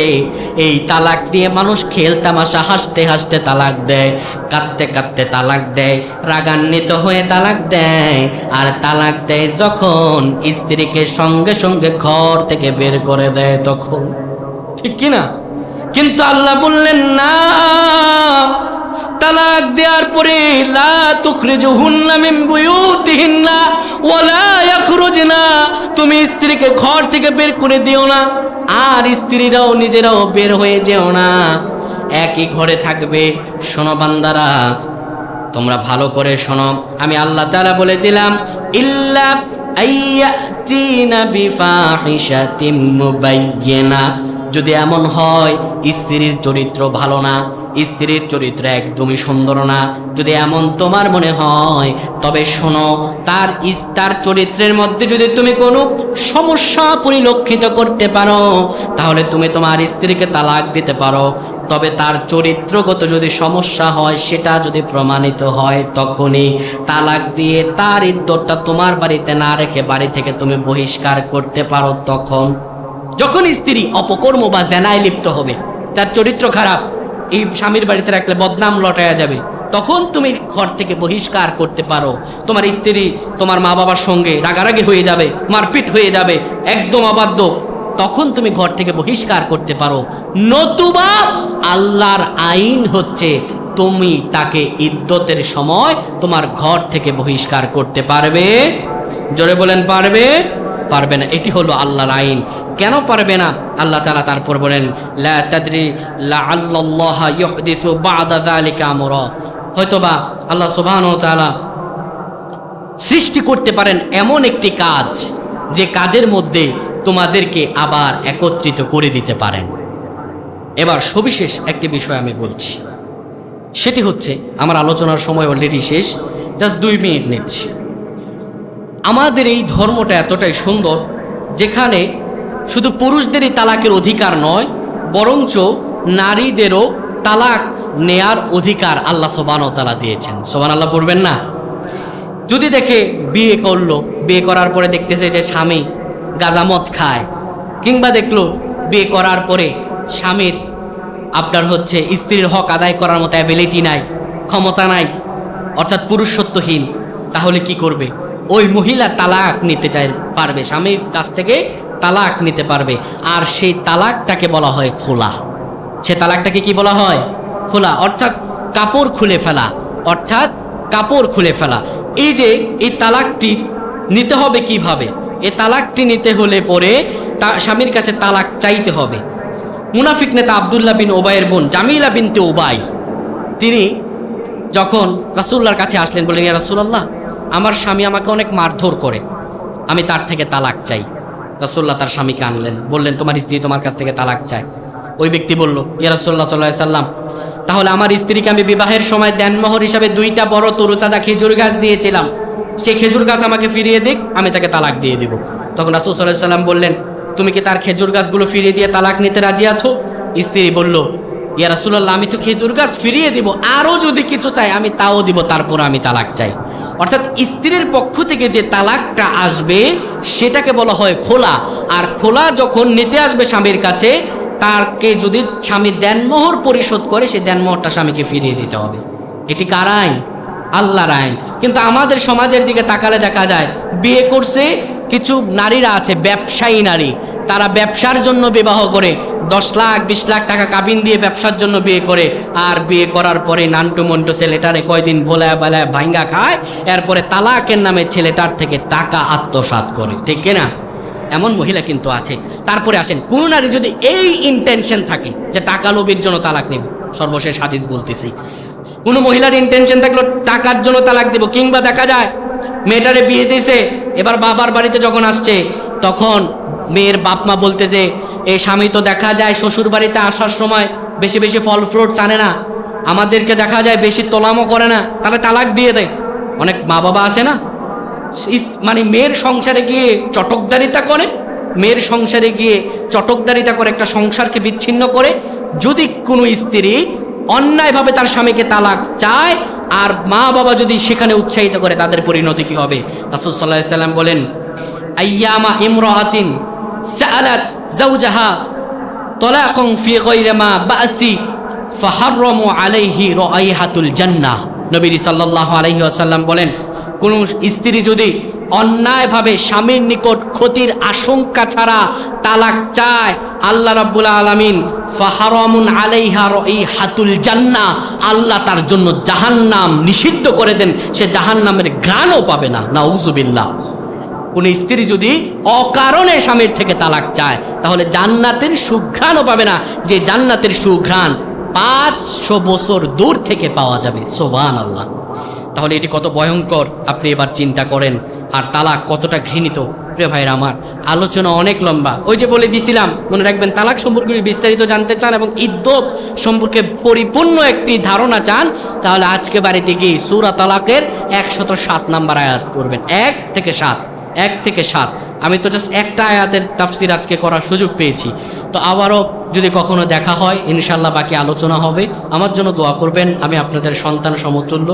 এই তালাক নিয়ে মানুষ খেলতামাশা হাসতে হাসতে তালাক দেয়, কাঁদতে কাঁদতে তালাক দেয়, রাগান্বিত হয়ে তালাক দেয়। আর তালাক দেয় যখন স্ত্রীকে সঙ্গে সঙ্গে ঘর থেকে বের করে দেয় তখন, ঠিক কিনা? কিন্তু আল্লাহ বললেন না, তালাক দেওয়ার পরে লা তুখরিজুহুন্না মিন বুয়ুতিহিন্না ওয়ালা ইয়াখরুজনা, তুমি স্ত্রীকে ঘর থেকে বের করে দিও না, আর স্ত্রীরাও নিজেরাও বের হয়ে যেও না, একই ঘরে থাকবে। শোনো বান্দারা, তোমরা ভালো করে শোনো, আমি আল্লাহ তাআলা বলে দিলাম, ইল্লা আইয়াতিনা বিফাহিশাতিম মুবায়্যিনা, যদি এমন হয় স্ত্রীর চরিত্র ভালো না, স্ত্রীর চরিত্র একদমই সুন্দর না, যদি এমন তোমার মনে হয়, তবে শোনো, তার চরিত্রের মধ্যে যদি তুমি কোনো সমস্যা পরিলক্ষিত করতে পারো, তাহলে তুমি তোমার স্ত্রীকে তালাক দিতে পারো। তবে তার চরিত্রগত যদি সমস্যা হয়, সেটা যদি প্রমাণিত হয়, তখনই তালাক দিয়ে তার ইদ্যতটা তোমার বাড়িতে না রেখে বাড়ি থেকে তুমি বহিষ্কার করতে পারো। তখন যখন স্ত্রী অপকর্ম বা জেনায় লিপ্ত হবে, তার চরিত্র খারাপ, এই স্বামীর বাড়িতে রাখলে বদনাম লটায়া যাবে, তখন তুমি ঘর থেকে বহিষ্কার করতে পারো। তোমার স্ত্রী তোমার মা বাবার সঙ্গে রাগারাগি হয়ে যাবে, মারপিট হয়ে যাবে, একদম অবাধ্য, তখন তুমি ঘর থেকে বহিষ্কার করতে পারো। নতুবা আল্লাহর আইন হচ্ছে তুমি তাকে ইদ্যতের সময় তোমার ঘর থেকে বহিষ্কার করতে পারবে। জোরে বলেন, পারবে? পারবে না। এটি হলো আল্লাহর আইন। কেন পারবে না? আল্লাহ তাআলা তারপর বলেন, লা তাদরি লাআল্লাল্লাহা ইউহদিসু বা'দা যালিকা আমরা, হয়তোবা আল্লাহ সুবহানাহু ওয়া তাআলা সৃষ্টি করতে পারেন এমন একটি কাজ, যে কাজের মধ্যে তোমাদেরকে আবার একত্রিত করে দিতে পারেন। এবার সবিশেষ একটি বিষয় আমি বলছি, সেটি হচ্ছে, আমার আলোচনার সময় অলরেডি শেষ, জাস্ট 2 মিনিট নিচ্ছি। আমাদের এই ধর্মটা এতটাই সুন্দর, যেখানে শুধু পুরুষদেরই তালাকের অধিকার নয়, বরঞ্চ নারীদেরও তালাক নেয়ার অধিকার আল্লাহ সুবহানাহু ওয়া তাআলা দিয়েছেন। সুবহানাল্লাহ পড়বেন না? যদি দেখে বিয়ে করলো, বিয়ে করার পরে দেখতেছে যে স্বামী গাঁজামদ খায়, কিংবা দেখলো বিয়ে করার পরে স্বামীর আপনার হচ্ছে স্ত্রীর হক আদায় করার মতো অ্যাবিলিটি নাই, ক্ষমতা নাই, অর্থাৎ পুরুষত্বহীন, তাহলে কি করবে? ওই মহিলা তালাক নিতে পারবে, স্বামীর কাছ থেকে তালাক নিতে পারবে। আর সেই তালাকটাকে বলা হয় খোলা। সে তালাকটাকে কি বলা হয়? খোলা, অর্থাৎ কাপড় খুলে ফেলা, অর্থাৎ কাপড় খুলে ফেলা। এই যে এই তালাকটির নিতে হবে কিভাবে? এই তালাকটি নিতে হলে পরে স্বামীর কাছে তালাক চাইতে হবে। মুনাফিক নেতা আব্দুল্লাহ বিন ওবাইয়ের বোন জামিলা বিনতে ওবাই, তিনি যখন রাসূলুল্লাহর কাছে আসলেন, বললেন, ইয়া রাসূলুল্লাহ, আমার স্বামী আমাকে অনেক মারধর করে, আমি তার থেকে তালাক চাই। রাসূলুল্লাহ তার স্বামীকে আনলেন, বললেন, তোমার স্ত্রী তোমার কাছ থেকে তালাক চায়। ওই ব্যক্তি বলল, ইয়া রাসূলুল্লাহ সাল্লাল্লাহু আলাইহি সাল্লাম, তাহলে আমার স্ত্রীকে আমি বিবাহের সময় দেনমোহর হিসাবে 2টা বড় তরুতাজা খেজুর গাছ দিয়েছিলাম, সেই খেজুর গাছ আমাকে ফিরিয়ে দিক, আমি তাকে তালাক দিয়ে দিব। তখন রাসূল সাল্লাল্লাহু আলাইহি সাল্লাম বললেন, তুমি কি তার খেজুর গাছগুলো ফিরিয়ে দিয়ে তালাক নিতে রাজি আছো? স্ত্রী বলল, ইয়া রাসূলুল্লাহ, আমি তো খেজুর গাছ ফিরিয়ে দিব, আরও যদি কিছু চাই আমি তাও দিব, তারপর আমি তালাক চাই। অর্থাৎ স্ত্রীর পক্ষ থেকে যে তালাকটা আসবে সেটাকে বলা হয় খোলা। আর খোলা যখন নিতে আসবে স্বামীর কাছে, তাকে যদি স্বামী দেনমোহর পরিশোধ করে, সেই দেনমোহরটা স্বামীকে ফিরিয়ে দিতে হবে। এটি কার আইন? আল্লাহর আইন। কিন্তু আমাদের সমাজের দিকে তাকালে দেখা যায়, বিয়ে করছে কিছু নারীরা আছে ব্যবসায়ী নারী, তারা ব্যবসার জন্য বিবাহ করে, 10 লাখ 20 লাখ টাকা কাবিন দিয়ে ব্যবসার জন্য বিয়ে করে, আর বিয়ে করার পরে নান্টু মন্টু ছেলেটারে কয়দিন ভোলায় বেলায় ভাঙ্গা খায়, এরপরে তালাকের নামে ছেলেটার থেকে টাকা আত্মসাৎ করে। ঠিক কিনা? এমন মহিলা কিন্তু আছে। তারপরে আসেন, কোন নারী যদি এই ইন্টেনশন থাকে যে টাকা লোভের জন্য তালাক নেব, সর্বশেষ হাদিস বলতেছি, কোনো মহিলার ইন্টেনশন থাকলো টাকার জন্য তালাক দেব, কিংবা দেখা যায় মেয়েটারে বিয়ে দিয়েছে, এবার বাবার বাড়িতে যখন আসছে তখন মেয়ের বাপ মা বলতেছে, এই স্বামী তো দেখা যায় শ্বশুর বাড়িতে আসার সময় বেশি বেশি ফল ফ্রুটস আনে না, আমাদেরকে দেখা যায় বেশি তোলামও করে না, তাহলে তালাক দিয়ে দেয়। অনেক মা বাবা আছে না, মানে মেয়ের সংসারে গিয়ে চটকদারিতা করে, মেয়ের সংসারে গিয়ে চটকদারিতা করে একটা সংসারকে বিচ্ছিন্ন করে। যদি কোনো স্ত্রী অন্যায়ভাবে তার স্বামীকে তালাক চায় আর মা বাবা যদি সেখানে উৎসাহিত করে, তাদের পরিণতি কি হবে? রাসূল সাল্লাল্লাহু আলাইহি সাল্লাম বলেন, আইয়ামা ইমরাআতিন সাআলাত যাওজাহা তালাকান ফি গায়রি মা বাসি ফাহাররামু আলাইহি রাইহাতুল জান্নাহ। নবীজি সাল্লাল্লাহু আলাইহি ওয়াসাল্লাম বলেন, কোন স্ত্রী যদি অন্যায়ভাবে স্বামীর নিকট ক্ষতির আশঙ্কা ছাড়া তালাক চায়, আল্লাহ রাব্বুল আলামিন ফাহারামুন আলাইহা রাইহাতুল জান্নাহ, আল্লাহ তার জন্য জাহান্নাম নিষিদ্ধ করে দেন, সে জাহান্নামের ঘ্রাণও পাবে না। নাউজুবিল্লাহ। কোন স্ত্রী যদি অকারণে স্বামীর থেকে তালাক চায়, তাহলে জান্নাতের সুঘ্রাণও পাবে না, যে জান্নাতের সুঘ্রাণ 500 বছর দূর থেকে পাওয়া যাবে। সুবহানাল্লাহ। তাহলে এটি কত ভয়ঙ্কর আপনি এবার চিন্তা করেন। আর তালাক কতটা ঘৃণিত। প্রিয় ভাইরা আমার, আলোচনা অনেক লম্বা। ওই যে বলে দিছিলাম, মনে রাখবেন, তালাক সম্পর্কে বিস্তারিত জানতে চান এবং ইদ্দত সম্পর্কে পরিপূর্ণ একটি ধারণা চান, তাহলে আজকে বাড়িতে গিয়ে সূরা তালাকের 107 নম্বর আয়াত পড়বেন। 1 থেকে 7। আমি তো জাস্ট একটা আয়াতের তাফসির আজকে করার সুযোগ পেয়েছি। তো আবারও যদি কখনো দেখা হয়, ইনশাল্লাহ বাকি আলোচনা হবে। আমার জন্য দোয়া করবেন। আমি আপনাদের সন্তান সমতুল্য,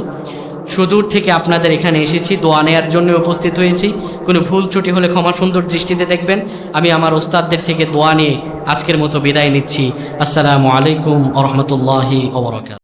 সুদূর থেকে আপনাদের এখানে এসেছি, দোয়া নেয়ার জন্য উপস্থিত হয়েছি। কোনো ভুল ত্রুটি হলে ক্ষমা সুন্দর দৃষ্টিতে দেখবেন। আমি আমার ওস্তাদদের থেকে দোয়া নিয়ে আজকের মতো বিদায় নিচ্ছি। আসসালামু আলাইকুম ওয়া রাহমাতুল্লাহি ওয়া বারাকাতুহু।